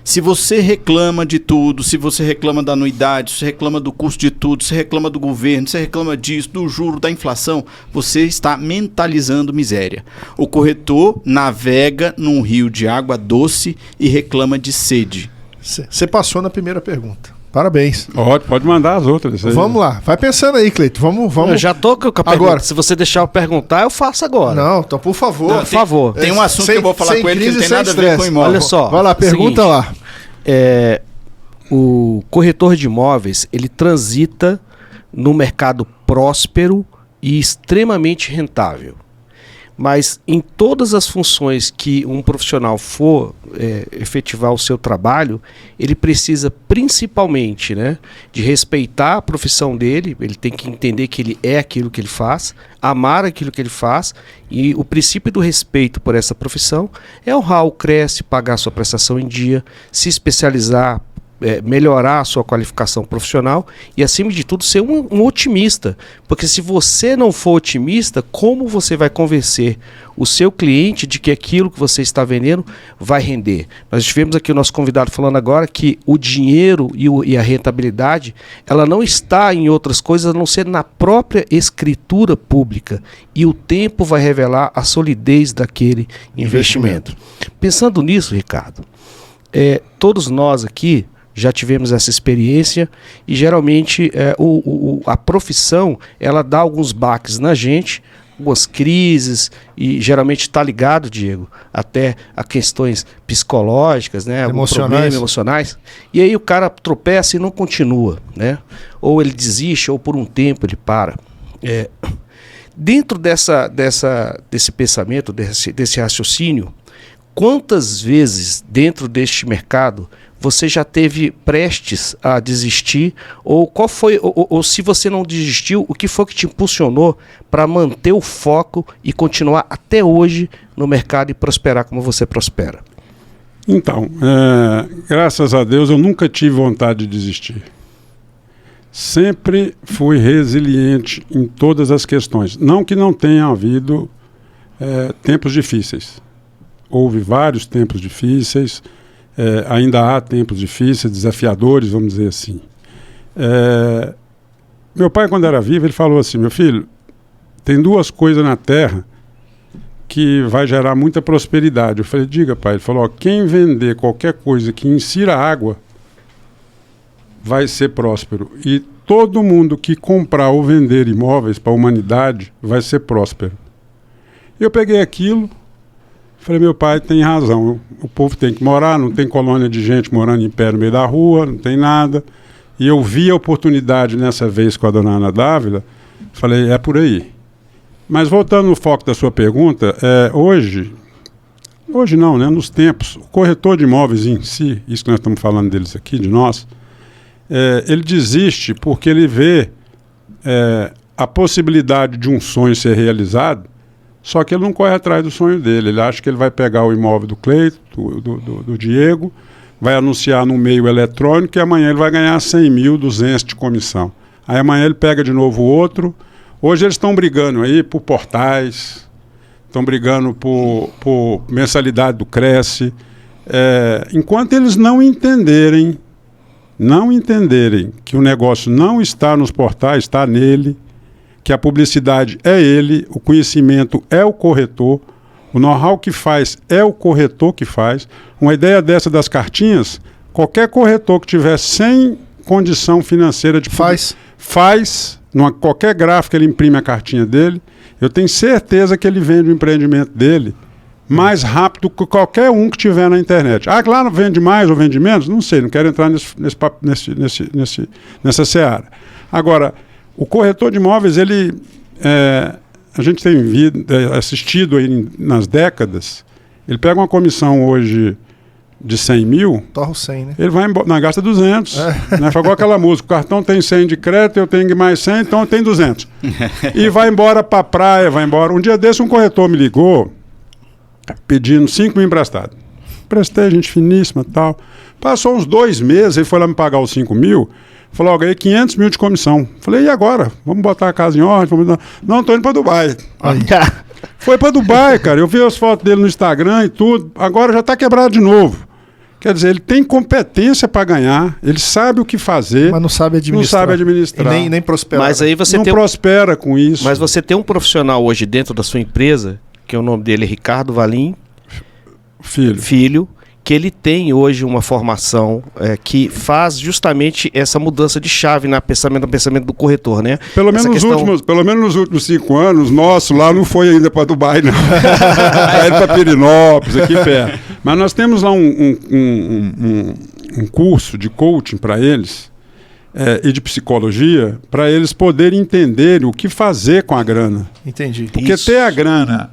Se você reclama de tudo, se você reclama da anuidade, se você reclama do custo de tudo, se você reclama do governo, se você reclama disso, do juro, da inflação, você está mentalizando miséria. O corretor navega num rio de água doce e reclama de sede. Você passou na primeira pergunta. Parabéns. Pode mandar as outras. Vamos lá. Vai pensando aí, Cleito. Vamos. Eu já tô com a pergunta. Agora. Se você deixar eu perguntar, eu faço agora. Não, então por favor. Não, por favor. Tem um assunto que eu vou falar com ele que não tem nada a ver com imóvel. Olha só. Vai lá, pergunta seguinte, lá. O corretor de imóveis, ele transita no mercado próspero e extremamente rentável. Mas em todas as funções que um profissional for efetivar o seu trabalho, ele precisa principalmente, né, de respeitar a profissão dele, ele tem que entender que ele é aquilo que ele faz, amar aquilo que ele faz, e o princípio do respeito por essa profissão é honrar o CRES, pagar sua prestação em dia, se especializar, melhorar a sua qualificação profissional e, acima de tudo, ser um otimista. Porque se você não for otimista, como você vai convencer o seu cliente de que aquilo que você está vendendo vai render? Nós tivemos aqui o nosso convidado falando agora que o dinheiro e a rentabilidade, ela não está em outras coisas a não ser na própria escritura pública. E o tempo vai revelar a solidez daquele investimento. Pensando nisso, Ricardo, todos nós aqui já tivemos essa experiência e geralmente a profissão ela dá alguns baques na gente, algumas crises e geralmente está ligado, Diego, até a questões psicológicas, né, problemas emocionais. E aí o cara tropeça e não continua, né? Ou ele desiste ou por um tempo ele para. Dentro desse pensamento, desse raciocínio, quantas vezes dentro deste mercado você já teve prestes a desistir, ou qual foi, ou se você não desistiu, o que foi que te impulsionou para manter o foco e continuar até hoje no mercado e prosperar como você prospera? Então, graças a Deus eu nunca tive vontade de desistir. Sempre fui resiliente em todas as questões. Não que não tenha havido tempos difíceis. Houve vários tempos difíceis, ainda há tempos difíceis, desafiadores, vamos dizer assim. Meu pai, quando era vivo, ele falou assim: meu filho, tem 2 coisas na terra que vai gerar muita prosperidade. Eu falei: diga, pai. Ele falou: quem vender qualquer coisa que insira água vai ser próspero. E todo mundo que comprar ou vender imóveis para a humanidade vai ser próspero. Eu peguei aquilo, falei: meu pai tem razão, o povo tem que morar, não tem colônia de gente morando em pé no meio da rua, não tem nada. E eu vi a oportunidade nessa vez com a dona Ana Dávila, falei: é por aí. Mas voltando no foco da sua pergunta, hoje não, né, nos tempos, o corretor de imóveis em si, isso que nós estamos falando deles aqui, de nós, ele desiste porque ele vê a possibilidade de um sonho ser realizado. Só que ele não corre atrás do sonho dele. Ele acha que ele vai pegar o imóvel do Cleito, do Diego, vai anunciar no meio eletrônico e amanhã ele vai ganhar 100 mil, 200 de comissão. Aí amanhã ele pega de novo outro. Hoje eles estão brigando aí por portais, estão brigando por mensalidade do Cresce. Enquanto eles não entenderem que o negócio não está nos portais, está nele, que a publicidade é ele, o conhecimento é o corretor, o know-how que faz é o corretor que faz. Uma ideia dessa das cartinhas, qualquer corretor que tiver sem condição financeira de faz qualquer gráfico ele imprime a cartinha dele, eu tenho certeza que ele vende o empreendimento dele mais rápido que qualquer um que tiver na internet. Claro, vende mais ou vende menos? Não sei, não quero entrar nessa seara. Agora, o corretor de imóveis, a gente tem assistido aí nas décadas, ele pega uma comissão hoje de 100 mil... Torra 100, né? Ele vai embora, não, gasta 200. Né? Foi igual aquela música, o cartão tem 100 de crédito, eu tenho mais 100, então eu tenho 200. E vai embora para a praia, vai embora. Um dia desse um corretor me ligou, pedindo 5 mil emprestado. Prestei, gente finíssima e tal. Passou uns 2 meses, ele foi lá me pagar os 5 mil, falou, eu ganhei 500 mil de comissão. Falei, e agora? Vamos botar a casa em ordem? Não, estou indo para Dubai. Foi para Dubai, cara. Eu vi as fotos dele no Instagram e tudo. Agora já está quebrado de novo. Quer dizer, ele tem competência para ganhar, ele sabe o que fazer, mas não sabe administrar. E nem prospera. Mas aí você não prospera com isso. Mas você tem um profissional hoje dentro da sua empresa, que o nome dele é Ricardo Valim Filho, que ele tem hoje uma formação que faz justamente essa mudança de chave no pensamento do corretor, né? Pelo menos nos últimos 5 anos, nosso lá não foi ainda para Dubai, não. Vai para Pirinópolis, aqui perto. Mas nós temos lá um curso de coaching para eles e de psicologia, para eles poderem entender o que fazer com a grana. Entendi. Porque ter a grana...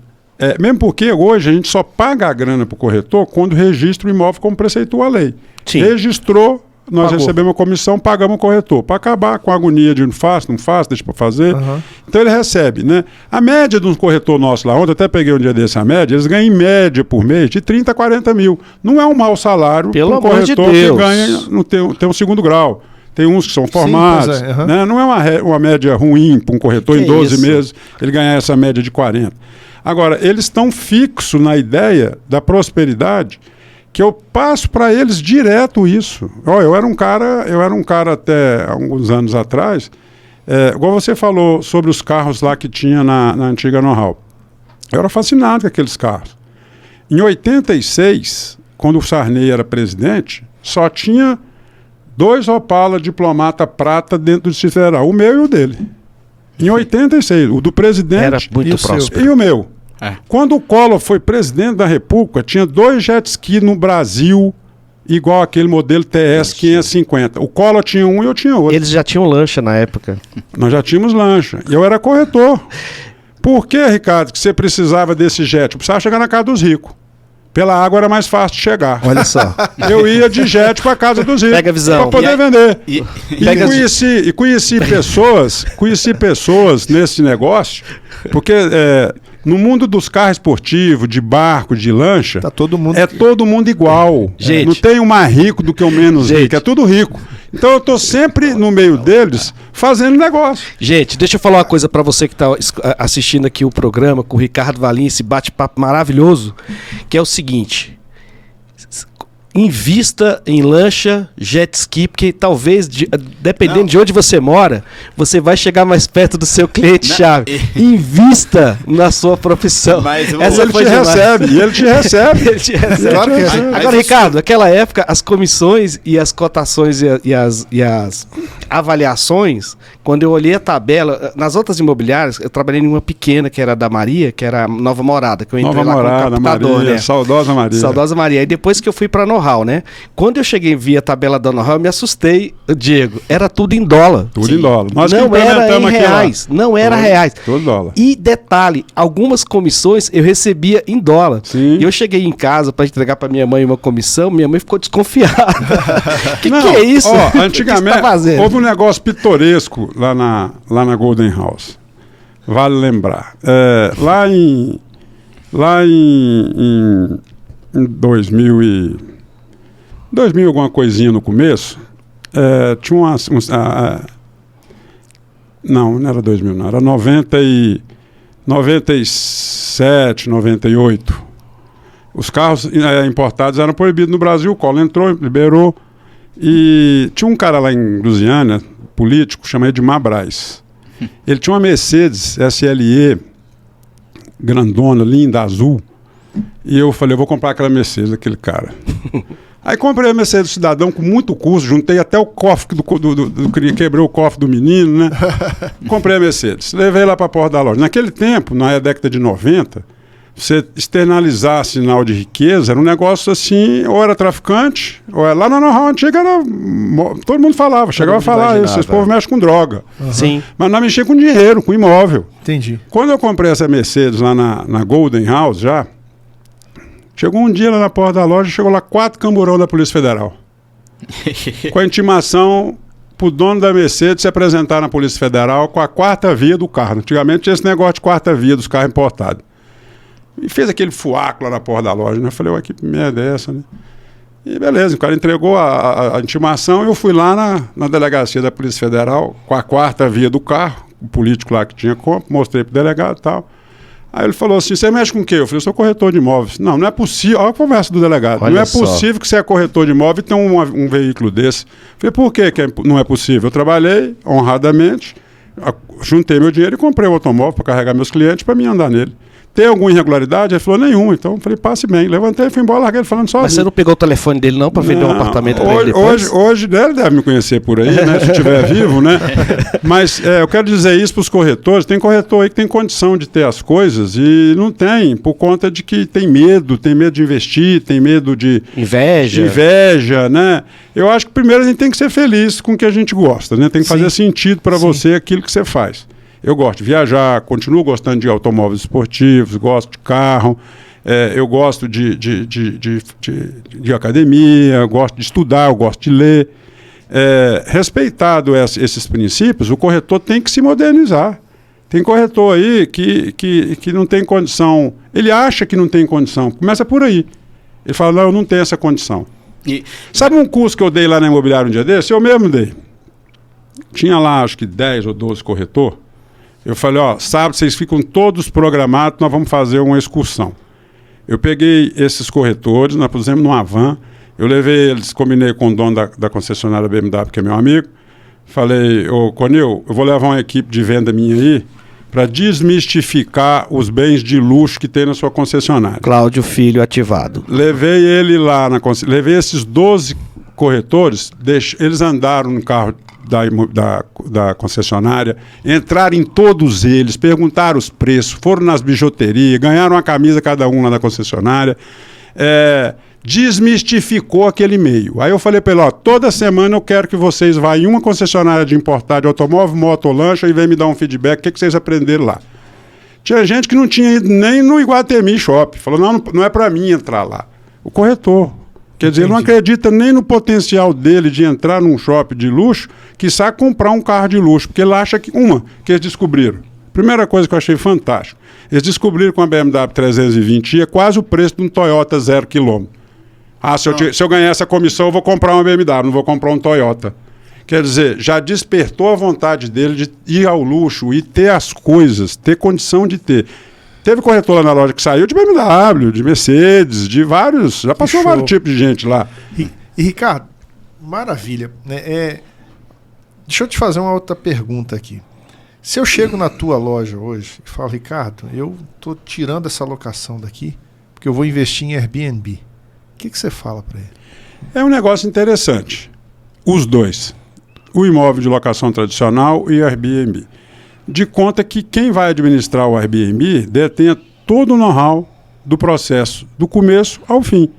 mesmo porque hoje a gente só paga a grana para o corretor quando registra o imóvel como preceitua a lei. Sim. Registrou, nós recebemos uma comissão, pagamos o corretor. Para acabar com a agonia de não faço, deixa para fazer. Uhum. Então ele recebe, né? A média de um corretor nosso lá, ontem eu até peguei um dia desse a média, eles ganham em média por mês de 30 a 40 mil. Não é um mau salário para um corretor que ganha, tem um segundo grau. Tem uns que são formados. Sim, né? Não é uma média ruim para um corretor em 12 meses ele ganhar essa média de 40. Agora, eles estão fixos na ideia da prosperidade, que eu passo para eles direto isso. Eu era um cara até alguns anos atrás, igual você falou sobre os carros lá que tinha na antiga Know-how. Eu era fascinado com aqueles carros. Em 86, quando o Sarney era presidente, só tinha 2 Opala Diplomata prata dentro do Distrito Federal, o meu e o dele. Em 86, o do presidente era muito próximo. E o meu. Quando o Collor foi presidente da República, tinha 2 jet ski no Brasil, igual aquele modelo TS 550. O Collor tinha um e eu tinha outro. Eles já tinham lancha na época. Nós já tínhamos lancha. E eu era corretor. Por que, Ricardo, que você precisava desse jet? Eu precisava chegar na casa dos ricos. Pela água era mais fácil de chegar. Olha só. Eu ia de jet para casa dos ricos. Pega a visão. Para poder vender. E conheci pessoas nesse negócio, porque no mundo dos carros esportivos, de barco, de lancha, todo mundo igual. Gente, não tem um mais rico do que o menos rico, é tudo rico. Então eu estou sempre no meio deles fazendo negócio. Gente, deixa eu falar uma coisa para você que está assistindo aqui o programa com o Ricardo Valim, esse bate-papo maravilhoso, que é o seguinte: invista em lancha, jet ski, porque talvez, dependendo de onde você mora, você vai chegar mais perto do seu cliente-chave. Invista na sua profissão. Mas ele te recebe. Ele te recebe. Claro que recebe. Agora, Ricardo, naquela época, as comissões e as cotações e as avaliações, quando eu olhei a tabela, nas outras imobiliárias, eu trabalhei em uma pequena, que era da Maria, que era a Nova Morada, que eu entrei lá como captador, Maria, né? Saudosa Maria. Saudosa Maria. E depois que eu fui para Know-how, né? Quando eu cheguei via a tabela da Know-how, eu me assustei, Diego. Era tudo em dólar. Tudo em dólar. Nós não era em reais. Não era reais. Tudo dólar. E detalhe, algumas comissões eu recebia em dólar. Sim. E eu cheguei em casa para entregar para minha mãe uma comissão, minha mãe ficou desconfiada. Que é isso? Antigamente, houve um negócio pitoresco lá na Golden House. Vale lembrar. Lá em 2000 alguma coisinha no começo, tinha não era 2000 não, era 90 e 97, 98. Os carros importados eram proibidos no Brasil, o Collor entrou, liberou. E tinha um cara lá em Lusiânia, político, chamado Edmar Braz. Ele tinha uma Mercedes SLE, grandona, linda, azul. E eu falei, eu vou comprar aquela Mercedes daquele cara. Aí comprei a Mercedes do cidadão com muito custo, juntei até o cofre quebrei o cofre do menino, né? Comprei a Mercedes, levei lá para a porta da loja. Naquele tempo, na década de 90, você externalizar sinal de riqueza era um negócio assim, ou era traficante, ou era, lá na Know-how antiga era, todo mundo falava, chegava a falar isso, esse povo mexe com droga. Sim. Mas não mexia com dinheiro, com imóvel. Entendi. Quando eu comprei essa Mercedes lá na Golden House já, chegou um dia lá na porta da loja, chegou lá 4 camburão da Polícia Federal. Com a intimação pro dono da Mercedes se apresentar na Polícia Federal com a 4ª via do carro. Antigamente tinha esse negócio de 4ª via dos carros importados. E fez aquele fuaco lá na porta da loja, né? Eu falei, ué, que merda é essa, né? E beleza, o cara entregou a intimação e eu fui lá na delegacia da Polícia Federal com a 4ª via do carro, o político lá que tinha compra, mostrei pro delegado e tal. Aí ele falou assim, você mexe com o quê? Eu falei, eu sou corretor de imóveis. Não, não é possível, olha a conversa do delegado. Olha não é só. possível que você é corretor de imóvel e tenha um veículo desse. Eu falei, por que não é possível? Eu trabalhei honradamente, juntei meu dinheiro e comprei um automóvel para carregar meus clientes para mim andar nele. Tem alguma irregularidade? Ele falou, nenhuma. Então eu falei, passe bem. Levantei, fui embora, larguei ele falando sozinho. Mas você não pegou o telefone dele não para vender um apartamento para ele depois? Hoje ele deve me conhecer por aí, né? Se estiver vivo, né? Mas eu quero dizer isso para os corretores. Tem corretor aí que tem condição de ter as coisas e não tem, por conta de que tem medo de investir, tem medo de... Inveja, né? Eu acho que primeiro a gente tem que ser feliz com o que a gente gosta, né? Tem que fazer sentido para você aquilo que você faz. Eu gosto de viajar, continuo gostando de automóveis esportivos, gosto de carro, eu gosto de academia, eu gosto de estudar, eu gosto de ler. Respeitado esses princípios, o corretor tem que se modernizar. Tem corretor aí que não tem condição, ele acha que não tem condição, começa por aí. Ele fala, não, eu não tenho essa condição. Sabe um curso que eu dei lá na imobiliária um dia desse? Eu mesmo dei. Tinha lá, acho que 10 ou 12 corretores. Eu falei, sábado vocês ficam todos programados, nós vamos fazer uma excursão. Eu peguei esses corretores, nós pusemos numa van, eu levei eles, combinei com o dono da concessionária BMW, que é meu amigo, falei, Conil, eu vou levar uma equipe de venda minha aí para desmistificar os bens de luxo que tem na sua concessionária. Cláudio Filho ativado. Levei ele lá, levei esses 12 corretores, eles andaram no carro da concessionária, entraram em todos eles, perguntaram os preços, foram nas bijuterias, ganharam uma camisa cada um lá da concessionária, desmistificou aquele meio. Aí eu falei para ele, toda semana eu quero que vocês vá em uma concessionária de importar de automóvel, moto ou lancha e venham me dar um feedback, o que vocês aprenderam lá. Tinha gente que não tinha ido nem no Iguatemi Shopping, falou, não é para mim entrar lá. O corretor. Quer dizer, ele não acredita nem no potencial dele de entrar num shopping de luxo, quiçá comprar um carro de luxo, porque ele acha que eles descobriram. Primeira coisa que eu achei fantástico, eles descobriram com a BMW 320 é quase o preço de um Toyota 0 km. Se eu ganhar essa comissão, eu vou comprar uma BMW, não vou comprar um Toyota. Quer dizer, já despertou a vontade dele de ir ao luxo e ter as coisas, ter condição de ter. Teve corretor lá na loja que saiu de BMW, de Mercedes, de vários... Já passou vários tipos de gente lá. E Ricardo, maravilha. Né? Deixa eu te fazer uma outra pergunta aqui. Se eu chego na tua loja hoje e falo, Ricardo, eu estou tirando essa locação daqui porque eu vou investir em Airbnb. O que você fala para ele? É um negócio interessante. Os dois. O imóvel de locação tradicional e o Airbnb. De conta que quem vai administrar o Airbnb detenha todo o know-how do processo, do começo ao fim.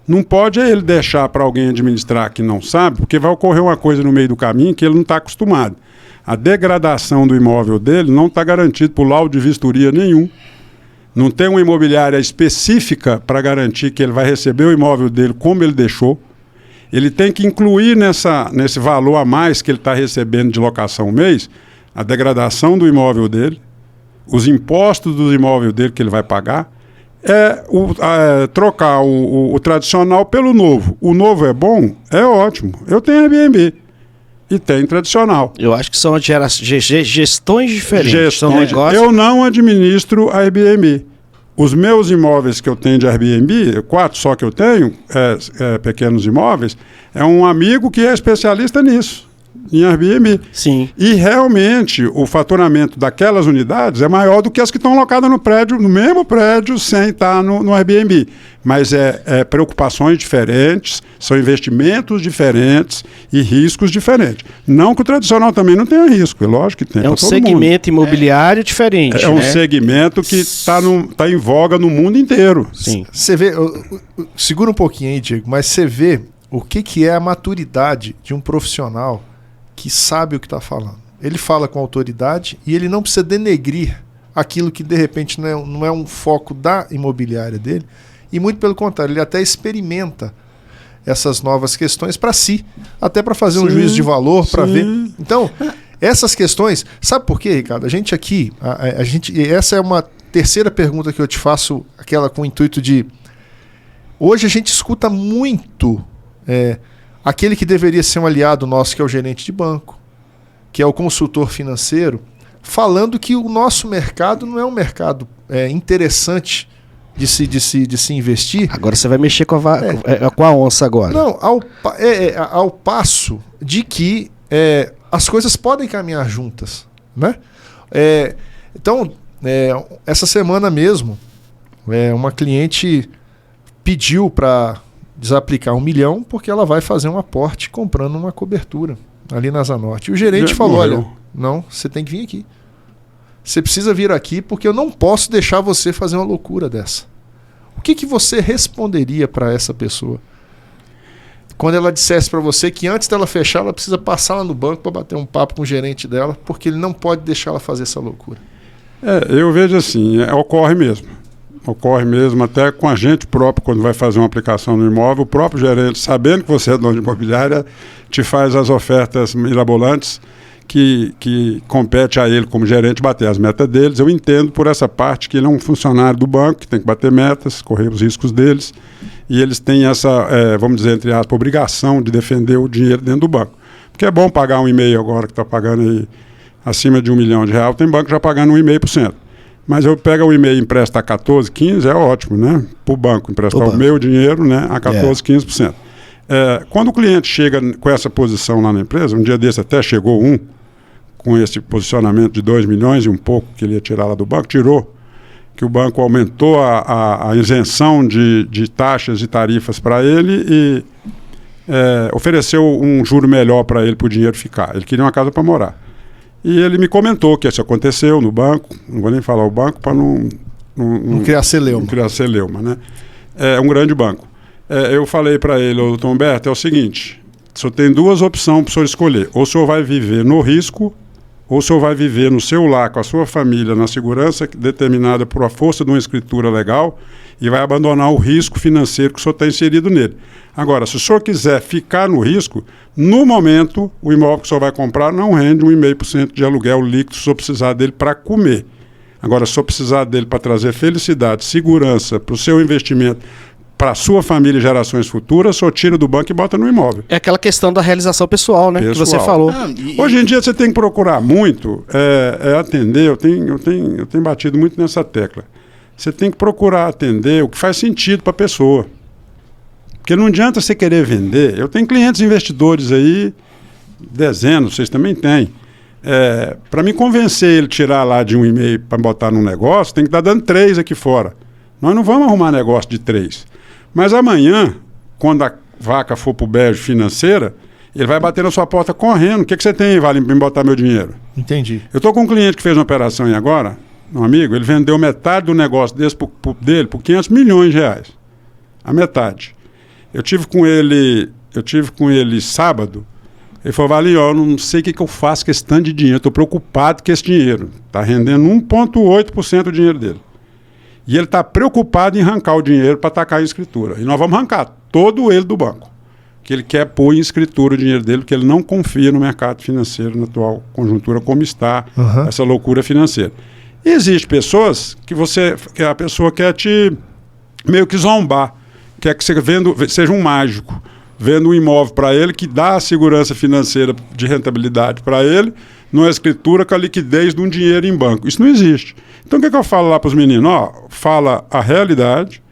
Não pode ele deixar para alguém administrar que não sabe, porque vai ocorrer uma coisa no meio do caminho que ele não está acostumado. A degradação do imóvel dele não está garantida por laudo de vistoria nenhum. Não tem uma imobiliária específica para garantir que ele vai receber o imóvel dele como ele deixou. Ele tem que incluir nesse valor a mais que ele está recebendo de locação mês, a degradação do imóvel dele, os impostos do imóvel dele que ele vai pagar, trocar o tradicional pelo novo. O novo é bom? É ótimo. Eu tenho Airbnb. e tem tradicional. Eu acho que são gestões diferentes. São negócios... Eu não administro Airbnb. Os meus imóveis que eu tenho de Airbnb, 4 só que eu tenho, pequenos imóveis, é um amigo que é especialista nisso, em Airbnb. Sim. E realmente o faturamento daquelas unidades é maior do que as que estão alocadas no prédio, no mesmo prédio, sem estar no Airbnb. Mas preocupações diferentes, são investimentos diferentes e riscos diferentes. Não que o tradicional também não tenha risco, é lógico que tem. É um segmento imobiliário diferente. É um segmento que tá em voga no mundo inteiro. Sim. Você vê, segura um pouquinho aí, Diego, mas você vê o que é a maturidade de um profissional que sabe o que está falando. Ele fala com autoridade e ele não precisa denegrir aquilo que de repente não é um foco da imobiliária dele, e muito pelo contrário, ele até experimenta essas novas questões para si, até para fazer um juízo de valor, para ver. Então, essas questões, sabe por quê, Ricardo? A gente aqui, essa é uma terceira pergunta que eu te faço, aquela com o intuito de... Hoje a gente escuta muito aquele que deveria ser um aliado nosso, que é o gerente de banco, que é o consultor financeiro, falando que o nosso mercado não é um mercado interessante de se investir. Agora você vai mexer com a onça agora. Não, ao passo de que as coisas podem caminhar juntas, né? Então, essa semana mesmo, uma cliente pediu para desaplicar 1 milhão porque ela vai fazer um aporte comprando uma cobertura ali na Zanorte. E o gerente falou, olha, não, você tem que vir aqui. Você precisa vir aqui porque eu não posso deixar você fazer uma loucura dessa. O que você responderia para essa pessoa? Quando ela dissesse para você que antes dela fechar, ela precisa passar lá no banco para bater um papo com o gerente dela, porque ele não pode deixar ela fazer essa loucura. Eu vejo assim, ocorre mesmo. Ocorre mesmo até com a gente próprio, quando vai fazer uma aplicação no imóvel, o próprio gerente, sabendo que você é dono de imobiliária, te faz as ofertas mirabolantes que compete a ele como gerente bater as metas deles. Eu entendo por essa parte que ele é um funcionário do banco, que tem que bater metas, correr os riscos deles, e eles têm essa, vamos dizer, entre aspas, obrigação de defender o dinheiro dentro do banco. Porque é bom pagar 1,5% agora, que está pagando aí acima de R$1 milhão, tem banco já pagando 1,5%. Mas eu pego o 1,5% e empresto a 14%, 15%, é ótimo, né? Para o banco, emprestar o meu dinheiro, né, a 14%, 15%. Quando o cliente chega com essa posição lá na empresa, um dia desse até chegou com esse posicionamento de 2 milhões e um pouco que ele ia tirar lá do banco, tirou, que o banco aumentou a isenção de taxas e tarifas para ele e ofereceu um juro melhor para ele, para o dinheiro ficar. Ele queria uma casa para morar. E ele me comentou que isso aconteceu no banco, não vou nem falar o banco para não criar celeuma. Não criar celeuma, né? É um grande banco. Eu falei para ele, doutor Humberto, é o seguinte, o senhor tem 2 opções para o senhor escolher. Ou o senhor vai viver no risco, ou o senhor vai viver no seu lar, com a sua família, na segurança determinada por a força de uma escritura legal e vai abandonar o risco financeiro que o senhor está inserido nele. Agora, se o senhor quiser ficar no risco, no momento, o imóvel que o senhor vai comprar não rende 1,5% de aluguel líquido se o senhor precisar dele para comer. Agora, se o senhor precisar dele para trazer felicidade, segurança para o seu investimento, para a sua família e gerações futuras, só tira do banco e bota no imóvel. É aquela questão da realização pessoal, né? Que você falou. Hoje em dia você tem que procurar muito atender, eu tenho batido muito nessa tecla. Você tem que procurar atender o que faz sentido para a pessoa. Porque não adianta você querer vender. Eu tenho clientes investidores aí, dezenas, vocês também têm. Para me convencer ele tirar lá de 1,5 para botar num negócio, tem que estar dando 3 aqui fora. Nós não vamos arrumar negócio de 3. Mas amanhã, quando a vaca for para o beijo financeira, ele vai bater na sua porta correndo. O que você tem, Vale, para me botar meu dinheiro? Entendi. Eu estou com um cliente que fez uma operação aí agora, um amigo, ele vendeu metade do negócio dele por R$500 milhões. A metade. Eu tive com ele sábado. Ele falou, Vale, eu não sei o que eu faço com esse tanto de dinheiro. Estou preocupado com esse dinheiro. Está rendendo 1,8% do dinheiro dele. E ele está preocupado em arrancar o dinheiro para tacar em escritura. E nós vamos arrancar todo ele do banco. Que ele quer pôr em escritura o dinheiro dele, porque ele não confia no mercado financeiro, na atual conjuntura, como está essa loucura financeira. E existem pessoas que a pessoa quer te meio que zombar, quer que você seja um mágico. vendo um imóvel para ele que dá a segurança financeira de rentabilidade para ele, numa escritura com a liquidez de um dinheiro em banco. Isso não existe. Então o que eu falo lá para os meninos? Fala a realidade,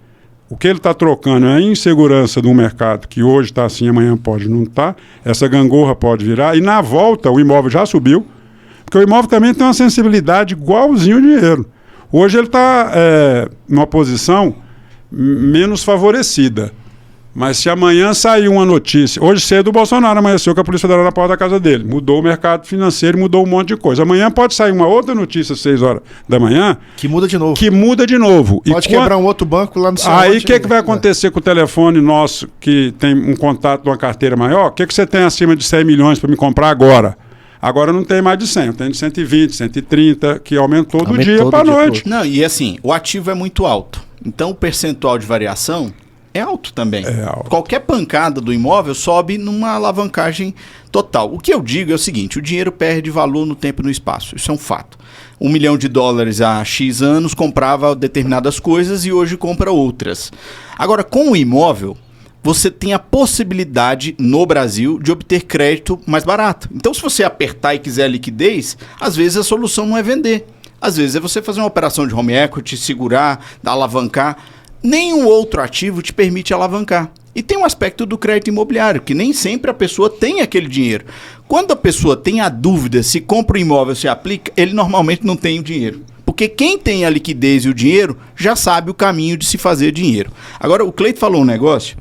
o que ele está trocando é a insegurança de um mercado que hoje está assim, amanhã pode não estar, essa gangorra pode virar, e na volta o imóvel já subiu, porque o imóvel também tem uma sensibilidade igualzinho ao dinheiro. Hoje ele está numa posição menos favorecida. Mas se amanhã sair uma notícia... Hoje cedo o Bolsonaro amanheceu com a Polícia Federal na porta da casa dele. Mudou o mercado financeiro, mudou um monte de coisa. Amanhã pode sair uma outra notícia às 6 horas da manhã... Que muda de novo. Pode quebrar um outro banco lá no seu... Aí o que vai acontecer com o telefone nosso que tem um contato de uma carteira maior? O que você tem acima de 100 milhões para me comprar agora? Agora não tem mais de 100, eu tenho de 120, 130, que aumentou do dia para a noite. Não, e assim, o ativo é muito alto. Então o percentual de variação é alto também. É alto. Qualquer pancada do imóvel sobe numa alavancagem total. O que eu digo é o seguinte, o dinheiro perde valor no tempo e no espaço. Isso é um fato. $1 milhão há X anos comprava determinadas coisas e hoje compra outras. Agora, com o imóvel, você tem a possibilidade, no Brasil, de obter crédito mais barato. Então, se você apertar e quiser liquidez, às vezes a solução não é vender. Às vezes é você fazer uma operação de home equity, segurar, alavancar. Nenhum outro ativo te permite alavancar. E tem um aspecto do crédito imobiliário, que nem sempre a pessoa tem aquele dinheiro. Quando a pessoa tem a dúvida se compra o imóvel, se aplica, ele normalmente não tem o dinheiro. Porque quem tem a liquidez e o dinheiro já sabe o caminho de se fazer dinheiro. Agora, o Cleito falou um negócio...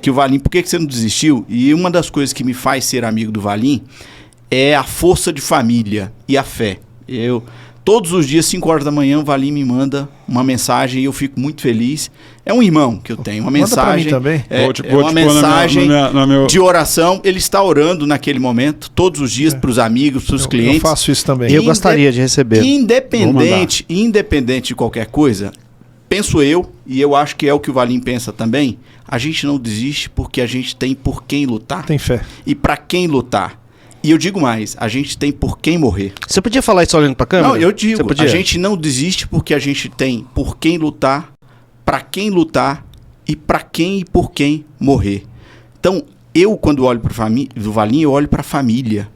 que o Valim, por que você não desistiu? E uma das coisas que me faz ser amigo do Valim é a força de família e a fé. Todos os dias, 5 horas da manhã, o Valim me manda uma mensagem e eu fico muito feliz. É um irmão que eu tenho, uma mensagem. Manda pra mim também. Uma mensagem de oração. Ele está orando naquele momento, todos os dias, para os amigos, para os clientes. Eu faço isso também. Eu gostaria de receber. Independente de qualquer coisa, penso eu, e eu acho que é o que o Valim pensa também, a gente não desiste porque a gente tem por quem lutar. Tem fé. E para quem lutar. E eu digo mais, a gente tem por quem morrer. Você podia falar isso olhando pra câmera? Não, eu digo, a gente não desiste porque a gente tem por quem lutar, para quem lutar e para quem e por quem morrer. Então, eu quando olho para o Valim, eu olho para a família.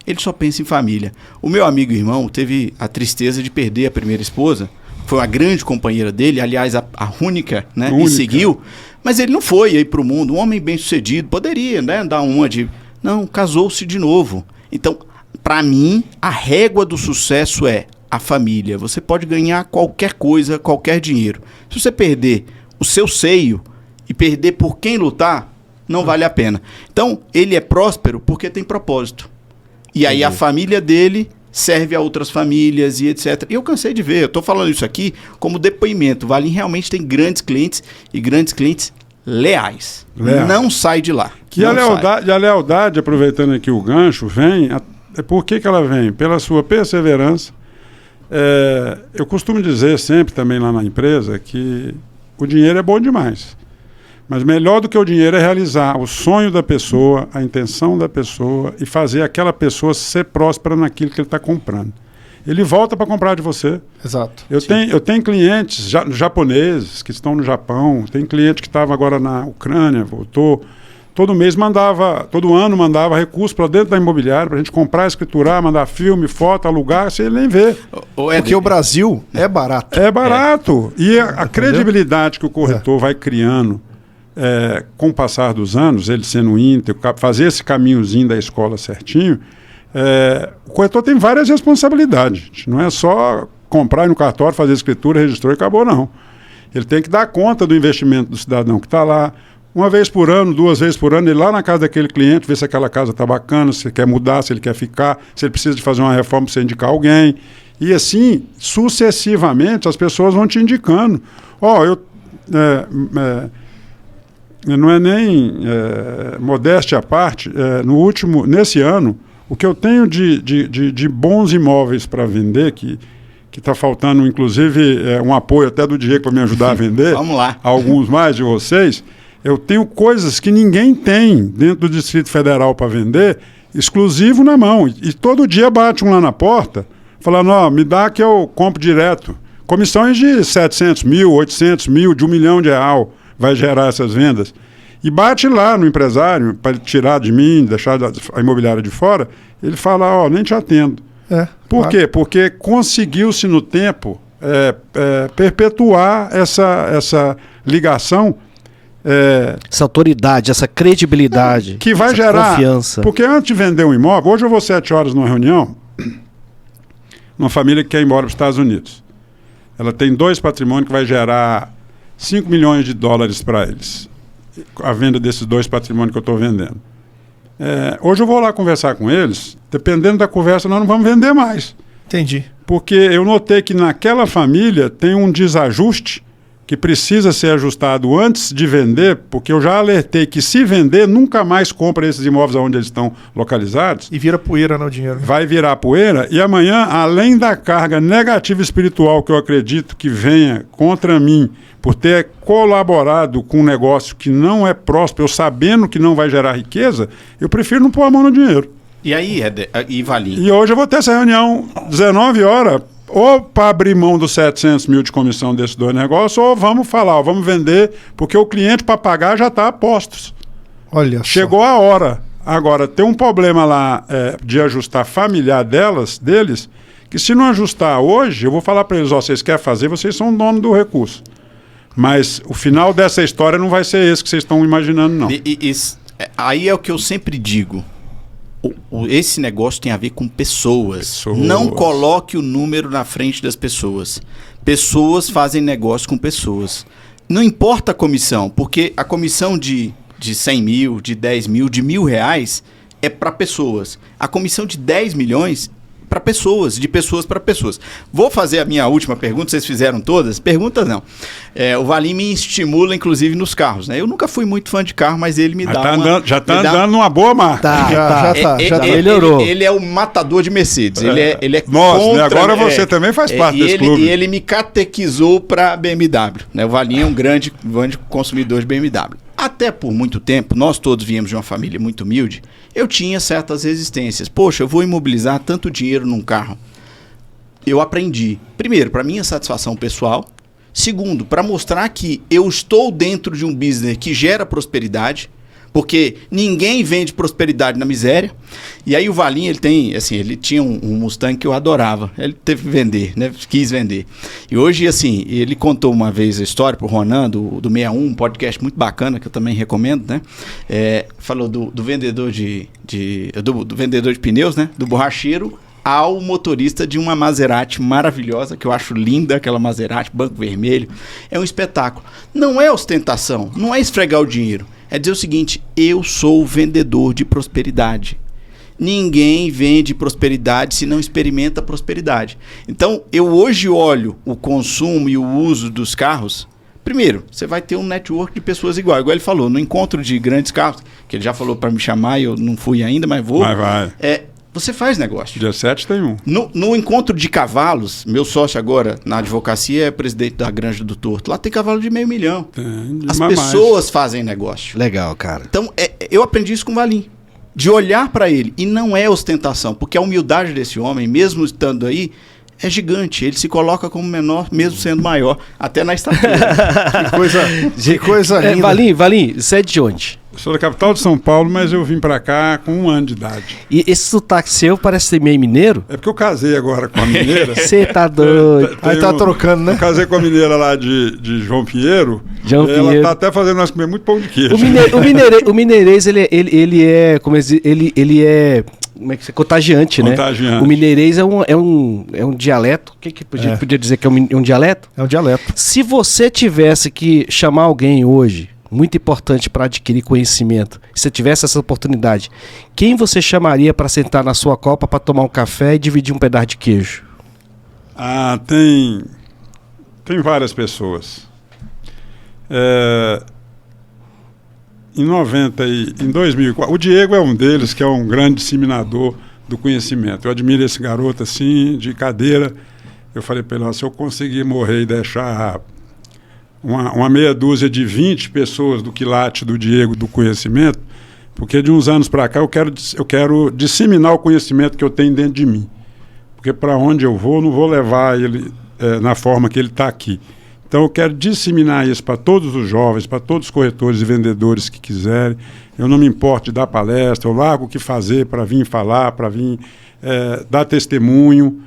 Ele só pensa em família. O meu amigo e irmão teve a tristeza de perder a primeira esposa, foi uma grande companheira dele, aliás, a única, né? E seguiu. Mas ele não foi aí pro mundo, um homem bem-sucedido, poderia, né, dar uma de... Não, casou-se de novo. Então, para mim, a régua do sucesso é a família. Você pode ganhar qualquer coisa, qualquer dinheiro. Se você perder o seu seio e perder por quem lutar, não vale a pena. Então, ele é próspero porque tem propósito. E aí a família dele serve a outras famílias e etc. E eu cansei de ver, eu estou falando isso aqui como depoimento. O Valim realmente tem grandes clientes e grandes clientes leais. Não sai de lá. E a lealdade, aproveitando aqui o gancho, vem... Por que ela vem? Pela sua perseverança. Eu costumo dizer sempre também lá na empresa que o dinheiro é bom demais. Mas melhor do que o dinheiro é realizar o sonho da pessoa, a intenção da pessoa e fazer aquela pessoa ser próspera naquilo que ele está comprando. Ele volta para comprar de você. Exato. Eu tenho clientes japoneses que estão no Japão, tem cliente que estava agora na Ucrânia, voltou. Todo ano mandava recurso para dentro da imobiliária, para a gente comprar, escriturar, mandar filme, foto, alugar, sem ele nem ver. Porque o Brasil é barato. É barato. E a credibilidade que o corretor vai criando com o passar dos anos, ele sendo íntegro, fazer esse caminhozinho da escola certinho, o corretor tem várias responsabilidades. Não é só comprar no cartório, fazer escritura, registrou e acabou, não. Ele tem que dar conta do investimento do cidadão que está lá. Uma vez por ano, 2 vezes por ano, ele lá na casa daquele cliente, ver se aquela casa está bacana, se ele quer mudar, se ele quer ficar, se ele precisa de fazer uma reforma para você indicar alguém. E assim, sucessivamente, as pessoas vão te indicando. Não é nem modéstia à parte, nesse ano, o que eu tenho de bons imóveis para vender, que está faltando, inclusive, um apoio até do Diego para me ajudar a vender. Vamos lá. Alguns mais de vocês. Eu tenho coisas que ninguém tem dentro do Distrito Federal para vender, exclusivo na mão. E todo dia bate um lá na porta, falando, me dá que eu compro direto. Comissões de 700 mil, 800 mil, de R$1 milhão vai gerar essas vendas. e bate lá no empresário para tirar de mim, deixar a imobiliária de fora, ele fala, ó, nem te atendo. Por quê? Porque conseguiu-se no tempo perpetuar essa ligação, essa autoridade, essa credibilidade, que vai essa gerar confiança. Porque antes de vender um imóvel, hoje eu vou 7 horas numa reunião, numa família que quer ir embora para os Estados Unidos. Ela tem 2 patrimônios que vai gerar 5 milhões de dólares para eles, a venda desses 2 patrimônios que eu estou vendendo. Hoje eu vou lá conversar com eles, dependendo da conversa nós não vamos vender mais. Entendi. Porque eu notei que naquela família tem um desajuste que precisa ser ajustado antes de vender, porque eu já alertei que se vender, nunca mais compra esses imóveis onde eles estão localizados. E vira poeira no dinheiro. Né? Vai virar poeira, e amanhã, além da carga negativa espiritual que eu acredito que venha contra mim, por ter colaborado com um negócio que não é próspero, eu sabendo que não vai gerar riqueza, eu prefiro não pôr a mão no dinheiro. E aí, e Valim? E hoje eu vou ter essa reunião 19 horas, ou para abrir mão dos 700 mil de comissão desses 2 negócios, ou vamos falar, vamos vender, porque o cliente para pagar já está a postos. Olha Chegou a hora. Agora, tem um problema lá de ajustar familiar deles, que se não ajustar hoje, eu vou falar para eles, vocês querem fazer, vocês são dono do recurso. Mas o final dessa história não vai ser esse que vocês estão imaginando, não. Aí é o que eu sempre digo. Esse negócio tem a ver com pessoas. Não coloque o número na frente das pessoas. Pessoas fazem negócio com pessoas. Não importa a comissão, porque a comissão de 100 mil, de 10 mil, de R$1.000 é para pessoas. A comissão de 10 milhões para pessoas, de pessoas para pessoas. Vou fazer a minha última pergunta, vocês fizeram todas? Perguntas não. O Valim me estimula, inclusive, nos carros. Né? Eu nunca fui muito fã de carro, mas ele me dá já está andando numa boa marca. Já melhorou. Ele é o matador de Mercedes. Ele é Nossa, contra, agora você também faz parte desse clube. E ele me catequizou para BMW. Né? O Valim é um grande consumidor de BMW. Até por muito tempo, nós todos viemos de uma família muito humilde, eu tinha certas resistências. Poxa, eu vou imobilizar tanto dinheiro num carro. Eu aprendi, primeiro, para minha satisfação pessoal. Segundo, para mostrar que eu estou dentro de um business que gera prosperidade, porque ninguém vende prosperidade na miséria. E aí o Valim, ele tinha um Mustang que eu adorava. Ele teve que vender, né? Quis vender. E hoje, assim, ele contou uma vez a história pro Ronan, do 61, um podcast muito bacana, que eu também recomendo, né? Falou do vendedor do vendedor de pneus, né? Do borracheiro ao motorista de uma Maserati maravilhosa, que eu acho linda, aquela Maserati, banco vermelho. É um espetáculo. Não é ostentação, não é esfregar o dinheiro. É dizer o seguinte, eu sou o vendedor de prosperidade. Ninguém vende prosperidade se não experimenta prosperidade. Então, eu hoje olho o consumo e o uso dos carros. Primeiro, você vai ter um network de pessoas igual ele falou, no encontro de grandes carros, que ele já falou para me chamar e eu não fui ainda, mas vou. Vai. Você faz negócio. Dia 7 tem um. No encontro de cavalos, meu sócio agora na advocacia é presidente da Granja do Torto. Lá tem cavalo de $500 mil. As pessoas fazem negócio. Legal, cara. Então, eu aprendi isso com o Valim. De olhar para ele. E não é ostentação, porque a humildade desse homem, mesmo estando aí, é gigante. Ele se coloca como menor, mesmo sendo maior, até na estatura. que coisa linda. Valim, você é de onde? Eu sou da capital de São Paulo, mas eu vim pra cá com 1 ano de idade. E esse sotaque seu parece ser meio mineiro? É porque eu casei agora com a mineira. Você tá doido. Aí tá trocando, né? Eu casei com a mineira lá de João Pinheiro. Ela tá até fazendo nós comer muito pão de queijo. O mineirês, ele é como é que é contagiante, né? O mineirês é um dialeto. O que podia dizer que é um dialeto? É um dialeto. Se você tivesse que chamar alguém hoje, muito importante para adquirir conhecimento, se você tivesse essa oportunidade, quem você chamaria para sentar na sua copa para tomar um café e dividir um pedaço de queijo? Tem várias pessoas. Em 2004, o Diego é um deles, que é um grande disseminador do conhecimento. Eu admiro esse garoto assim, de cadeira. Eu falei para ele, se eu conseguir morrer e deixar uma meia dúzia de 20 pessoas do quilate do Diego do conhecimento, porque de uns anos para cá eu quero disseminar o conhecimento que eu tenho dentro de mim. Porque para onde eu vou, não vou levar ele na forma que ele está aqui. Então eu quero disseminar isso para todos os jovens, para todos os corretores e vendedores que quiserem. Eu não me importo de dar palestra, eu largo o que fazer para vir falar, para vir dar testemunho,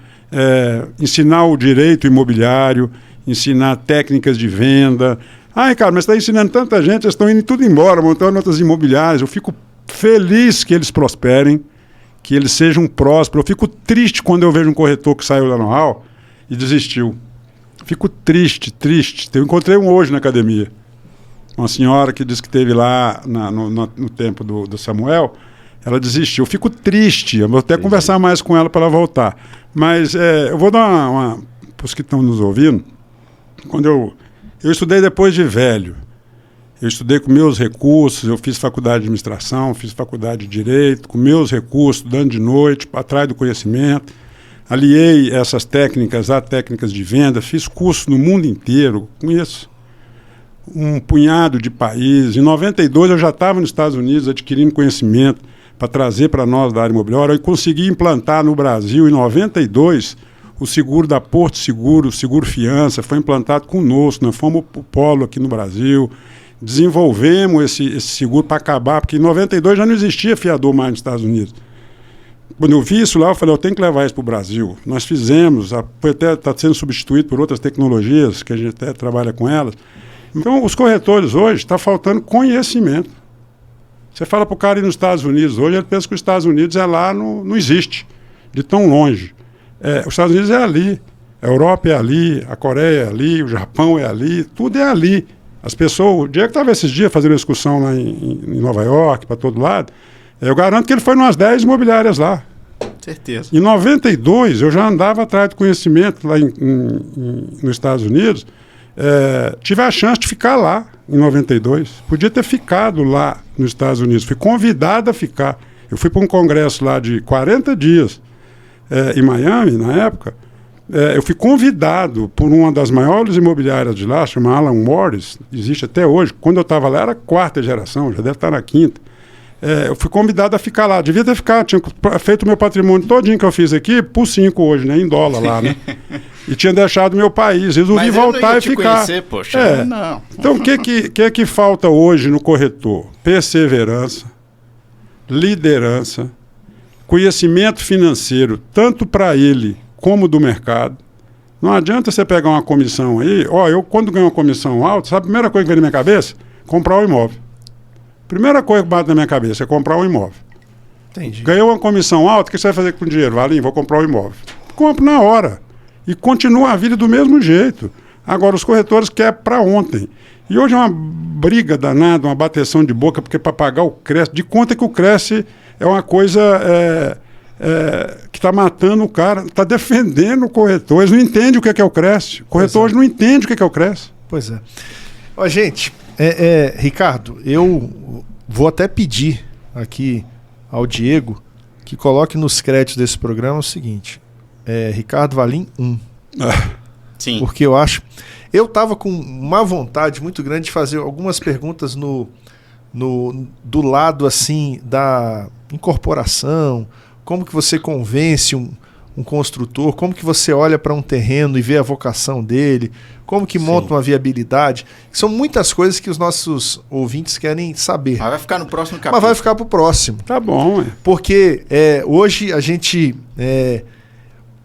ensinar o direito imobiliário, ensinar técnicas de venda. Ricardo, mas você está ensinando tanta gente, eles estão indo tudo embora, montando outras imobiliárias. Eu fico feliz que eles prosperem, que eles sejam prósperos. Eu fico triste quando eu vejo um corretor que saiu da know-how e desistiu. Fico triste. Eu encontrei um hoje na academia. Uma senhora que disse que esteve lá no tempo do Samuel, ela desistiu. Eu fico triste. Eu vou até conversar mais com ela para ela voltar. Mas eu vou dar uma para os que estão nos ouvindo. Quando eu estudei depois de velho. Eu estudei com meus recursos, eu fiz faculdade de administração, fiz faculdade de direito, com meus recursos, estudando de noite, atrás do conhecimento. Aliei essas técnicas a técnicas de venda, fiz curso no mundo inteiro, conheço um punhado de países. Em 92 eu já estava nos Estados Unidos adquirindo conhecimento para trazer para nós da área imobiliária e consegui implantar no Brasil, em 92, o seguro da Porto Seguro, o seguro fiança, foi implantado conosco, nós fomos o polo aqui no Brasil. Desenvolvemos esse seguro para acabar, porque em 92 já não existia fiador mais nos Estados Unidos. Quando eu vi isso lá, eu falei, eu tenho que levar isso para o Brasil. Nós fizemos, até está sendo substituído por outras tecnologias, que a gente até trabalha com elas. Então, os corretores hoje, está faltando conhecimento. Você fala para o cara ir nos Estados Unidos hoje, ele pensa que os Estados Unidos é lá, não existe, de tão longe. Os Estados Unidos é ali, a Europa é ali, a Coreia é ali, o Japão é ali, tudo é ali. As pessoas, o Diego estava esses dias fazendo excursão lá em Nova York, para todo lado, eu garanto que ele foi em umas 10 imobiliárias lá. Certeza. Em 92, eu já andava atrás do conhecimento lá nos Estados Unidos, tive a chance de ficar lá em 92. Podia ter ficado lá nos Estados Unidos, fui convidado a ficar. Eu fui para um congresso lá de 40 dias em Miami, na época. Eu fui convidado por uma das maiores imobiliárias de lá, chama Alan Morris, existe até hoje. Quando eu estava lá era 4ª geração, já deve estar na 5ª. Eu fui convidado a ficar lá, devia ter ficado, tinha feito o meu patrimônio todinho que eu fiz aqui por 5 hoje, né, em dólar lá, né? E tinha deixado o meu país, resolvi voltar e ficar. Conhecer, poxa, não. Então, o que falta hoje no corretor? Perseverança, liderança, conhecimento financeiro, tanto para ele como do mercado. Não adianta você pegar uma comissão aí. Eu quando ganho uma comissão alta, sabe a primeira coisa que vem na minha cabeça? Comprar um imóvel. Primeira coisa que bate na minha cabeça é comprar um imóvel. Entendi. Ganhou uma comissão alta, o que você vai fazer com o dinheiro? Valinho, vou comprar um imóvel. Compro na hora. E continua a vida do mesmo jeito. Agora, os corretores querem para ontem. E hoje é uma briga danada, uma bateção de boca, porque para pagar o Cresce, de conta que o Cresce é uma coisa que está matando o cara, está defendendo o corretor. Eles não entendem o que é o Cresce. O corretor hoje não entende o que é o Cresce. Pois é. Gente, Ricardo, eu vou até pedir aqui ao Diego que coloque nos créditos desse programa o seguinte: Ricardo Valim 1. Sim. Porque eu estava com uma vontade muito grande de fazer algumas perguntas do lado assim da incorporação. Como que você convence um construtor? Como que você olha para um terreno e vê a vocação dele? Como que monta uma viabilidade? São muitas coisas que os nossos ouvintes querem saber. Mas vai ficar no próximo capítulo. Mas vai ficar para o próximo. Tá bom. Porque hoje a gente,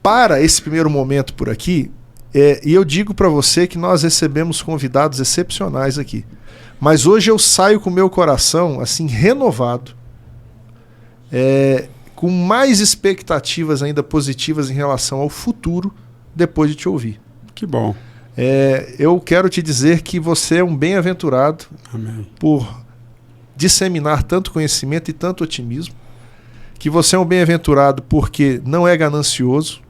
para esse primeiro momento por aqui, e eu digo para você que nós recebemos convidados excepcionais aqui. Mas hoje eu saio com o meu coração assim renovado, com mais expectativas ainda positivas em relação ao futuro depois de te ouvir. Que bom. Eu quero te dizer que você é um bem-aventurado. Amém. Por disseminar tanto conhecimento e tanto otimismo, que você é um bem-aventurado porque não é ganancioso,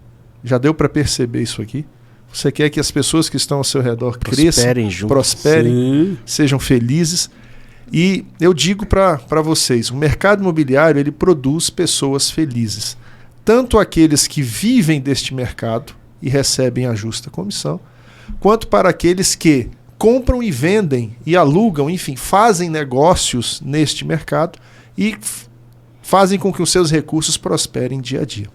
já deu para perceber isso aqui. Você quer que as pessoas que estão ao seu redor cresçam, prosperem, sejam felizes. E eu digo para vocês, o mercado imobiliário ele produz pessoas felizes. Tanto aqueles que vivem deste mercado e recebem a justa comissão, quanto para aqueles que compram e vendem e alugam, enfim, fazem negócios neste mercado e fazem com que os seus recursos prosperem dia a dia.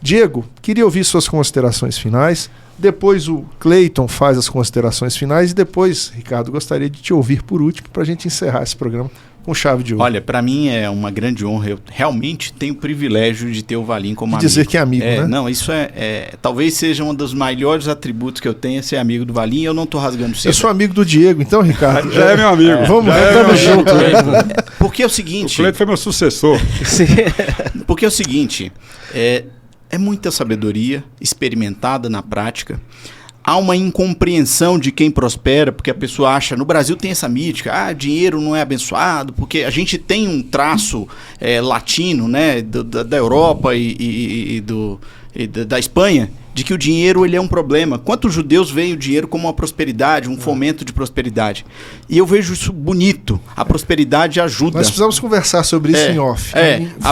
Diego, queria ouvir suas considerações finais. Depois o Cleiton faz as considerações finais e depois, Ricardo, gostaria de te ouvir por último para a gente encerrar esse programa com chave de ouro. Olha, para mim é uma grande honra. Eu realmente tenho o privilégio de ter o Valim como amigo. Dizer que é amigo, né? Não, isso talvez seja um dos maiores atributos que eu tenho, é ser amigo do Valim. Eu não estou rasgando cedo. Eu sou amigo do Diego, então, Ricardo. Já é meu amigo. Vamos, estamos juntos. Porque é o seguinte... O Cleiton foi meu sucessor. Porque é o seguinte, é muita sabedoria experimentada na prática. Há uma incompreensão de quem prospera, porque a pessoa acha, no Brasil tem essa mítica, dinheiro não é abençoado, porque a gente tem um traço latino, né, da Europa e da Espanha, de que o dinheiro ele é um problema. Quantos judeus veem o dinheiro como uma prosperidade, um fomento de prosperidade? E eu vejo isso bonito. A prosperidade ajuda. Nós precisamos conversar sobre isso em off,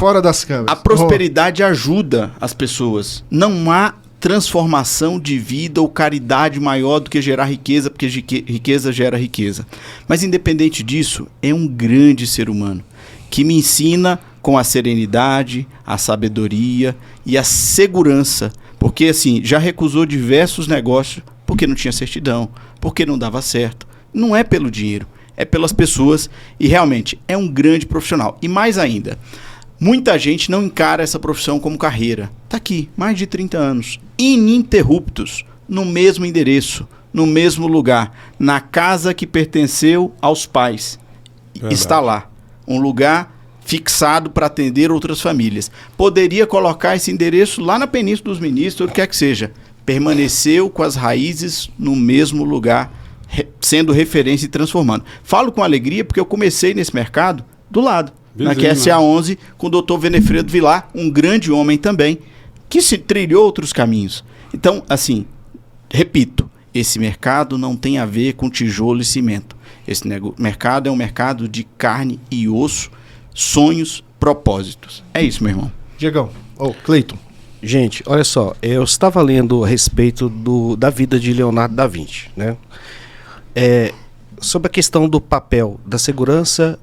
fora das câmeras. A prosperidade ajuda as pessoas. Não há transformação de vida ou caridade maior do que gerar riqueza, porque riqueza gera riqueza. Mas independente disso, é um grande ser humano que me ensina com a serenidade, a sabedoria e a segurança, porque assim, já recusou diversos negócios porque não tinha certidão, porque não dava certo. Não é pelo dinheiro, é pelas pessoas e realmente é um grande profissional. E mais ainda, muita gente não encara essa profissão como carreira. Está aqui, mais de 30 anos, ininterruptos, no mesmo endereço, no mesmo lugar, na casa que pertenceu aos pais. Verdade. Está lá, um lugar fixado para atender outras famílias. Poderia colocar esse endereço lá na Península dos Ministros, o que quer que seja. Permaneceu com as raízes no mesmo lugar, sendo referência e transformando. Falo com alegria porque eu comecei nesse mercado do lado. Na QSA 11, com o doutor Venefredo Vilar, um grande homem também, que se trilhou outros caminhos. Então, assim, repito, esse mercado não tem a ver com tijolo e cimento. Esse mercado é um mercado de carne e osso, sonhos, propósitos. É isso, meu irmão. Diegão, Cleiton. Gente, olha só, eu estava lendo a respeito da vida de Leonardo da Vinci, né? Sobre a questão do papel da segurança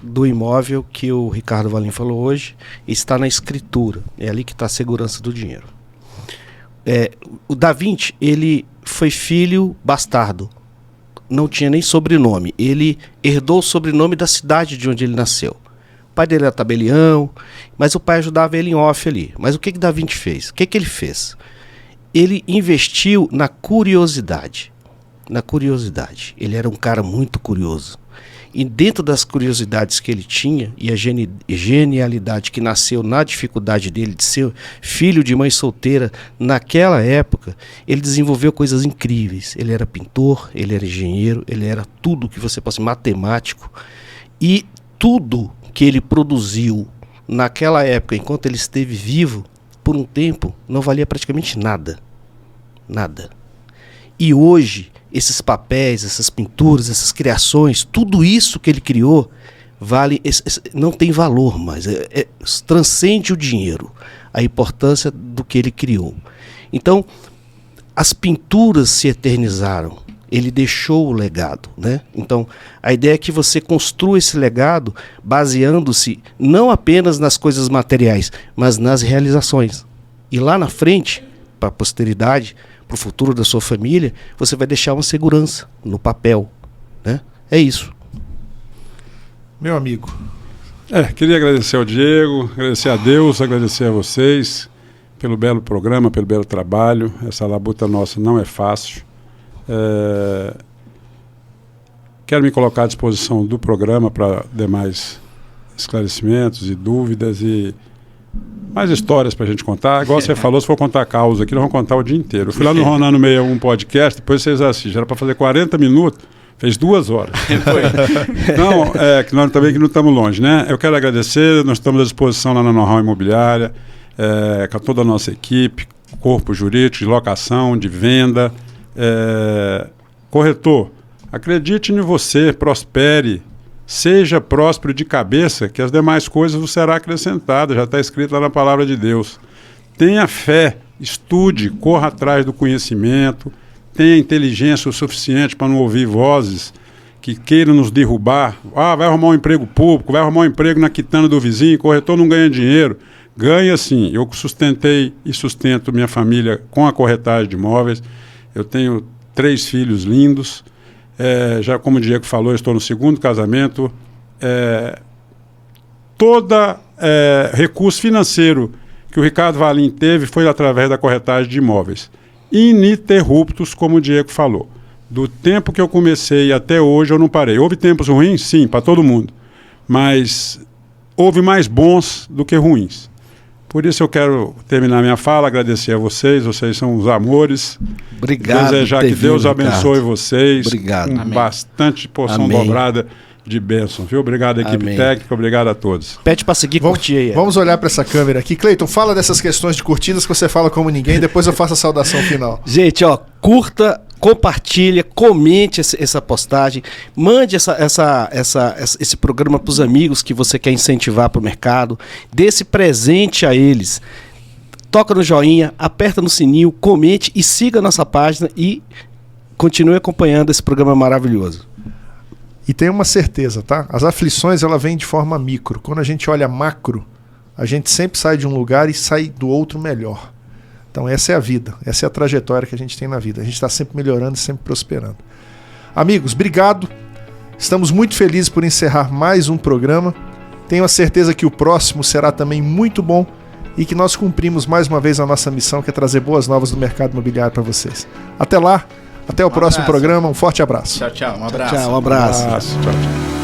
do imóvel que o Ricardo Valim falou hoje, está na escritura. É ali que está a segurança do dinheiro. O Da Vinci, ele foi filho bastardo. Não tinha nem sobrenome. Ele herdou o sobrenome da cidade de onde ele nasceu. O pai dele era tabelião, mas o pai ajudava ele em off ali. Mas o que Da Vinci fez? O que ele fez? Ele investiu na curiosidade. Na curiosidade. Ele era um cara muito curioso. E dentro das curiosidades que ele tinha, e a genialidade que nasceu na dificuldade dele de ser filho de mãe solteira, naquela época, ele desenvolveu coisas incríveis. Ele era pintor, ele era engenheiro, ele era tudo que você possa, matemático. E tudo que ele produziu naquela época, enquanto ele esteve vivo, por um tempo, não valia praticamente nada. Nada. E hoje, esses papéis, essas pinturas, essas criações, tudo isso que ele criou, não tem valor mais. Transcende o dinheiro, a importância do que ele criou. Então, as pinturas se eternizaram. Ele deixou o legado, né? Então, a ideia é que você construa esse legado baseando-se não apenas nas coisas materiais, mas nas realizações. E lá na frente, para a posteridade, para o futuro da sua família, você vai deixar uma segurança no papel, né? É isso. Meu amigo. Queria agradecer ao Diego, agradecer a Deus, agradecer a vocês pelo belo programa, pelo belo trabalho. Essa labuta nossa não é fácil. Quero me colocar à disposição do programa para demais esclarecimentos e dúvidas e mais histórias para a gente contar. Igual você falou, se for contar causa aqui, nós vamos contar o dia inteiro. Eu fui lá no Ronano 61 podcast, depois vocês assistem. Era para fazer 40 minutos, fez 2 horas. Não, que nós também que não estamos longe, né? Eu quero agradecer, nós estamos à disposição lá na Know-How Imobiliária, com toda a nossa equipe, corpo jurídico, de locação, de venda. Corretor, acredite em você, prospere. Seja próspero de cabeça, que as demais coisas vos será acrescentada, já está escrito lá na palavra de Deus. Tenha fé, estude, corra atrás do conhecimento, tenha inteligência o suficiente para não ouvir vozes que queiram nos derrubar. Vai arrumar um emprego público, vai arrumar um emprego na quitanda do vizinho, corretor não ganha dinheiro. Ganha sim. Eu sustentei e sustento minha família com a corretagem de imóveis. Eu tenho 3 filhos lindos. Já como o Diego falou, eu estou no 2º casamento. Todo recurso financeiro que o Ricardo Valim teve foi através da corretagem de imóveis. Ininterruptos, como o Diego falou. Do tempo que eu comecei até hoje eu não parei. Houve tempos ruins? Sim, para todo mundo. Mas houve mais bons do que ruins. Por isso eu quero terminar minha fala, agradecer a vocês são os amores. Obrigado. Desejar que Deus abençoe vocês. Obrigado. Com bastante porção dobrada de bênção, viu? Obrigado, equipe técnica, obrigado a todos. Pede para seguir, curtir aí. Vamos olhar para essa câmera aqui. Cleiton, fala dessas questões de curtidas que você fala como ninguém, depois eu faço a saudação final. Gente, curta, compartilha, comente essa postagem, mande esse programa para os amigos que você quer incentivar para o mercado, dê esse presente a eles. Toca no joinha, aperta no sininho, comente e siga a nossa página e continue acompanhando esse programa maravilhoso. E tenha uma certeza, tá? As aflições, ela vem de forma micro. Quando a gente olha macro, a gente sempre sai de um lugar e sai do outro melhor. Então essa é a vida, essa é a trajetória que a gente tem na vida. A gente está sempre melhorando e sempre prosperando. Amigos, obrigado. Estamos muito felizes por encerrar mais um programa. Tenho a certeza que o próximo será também muito bom e que nós cumprimos mais uma vez a nossa missão, que é trazer boas novas do mercado imobiliário para vocês. Até lá, até o próximo programa. Um forte abraço. Tchau, tchau. Um abraço. Tchau, um abraço. Tchau, tchau.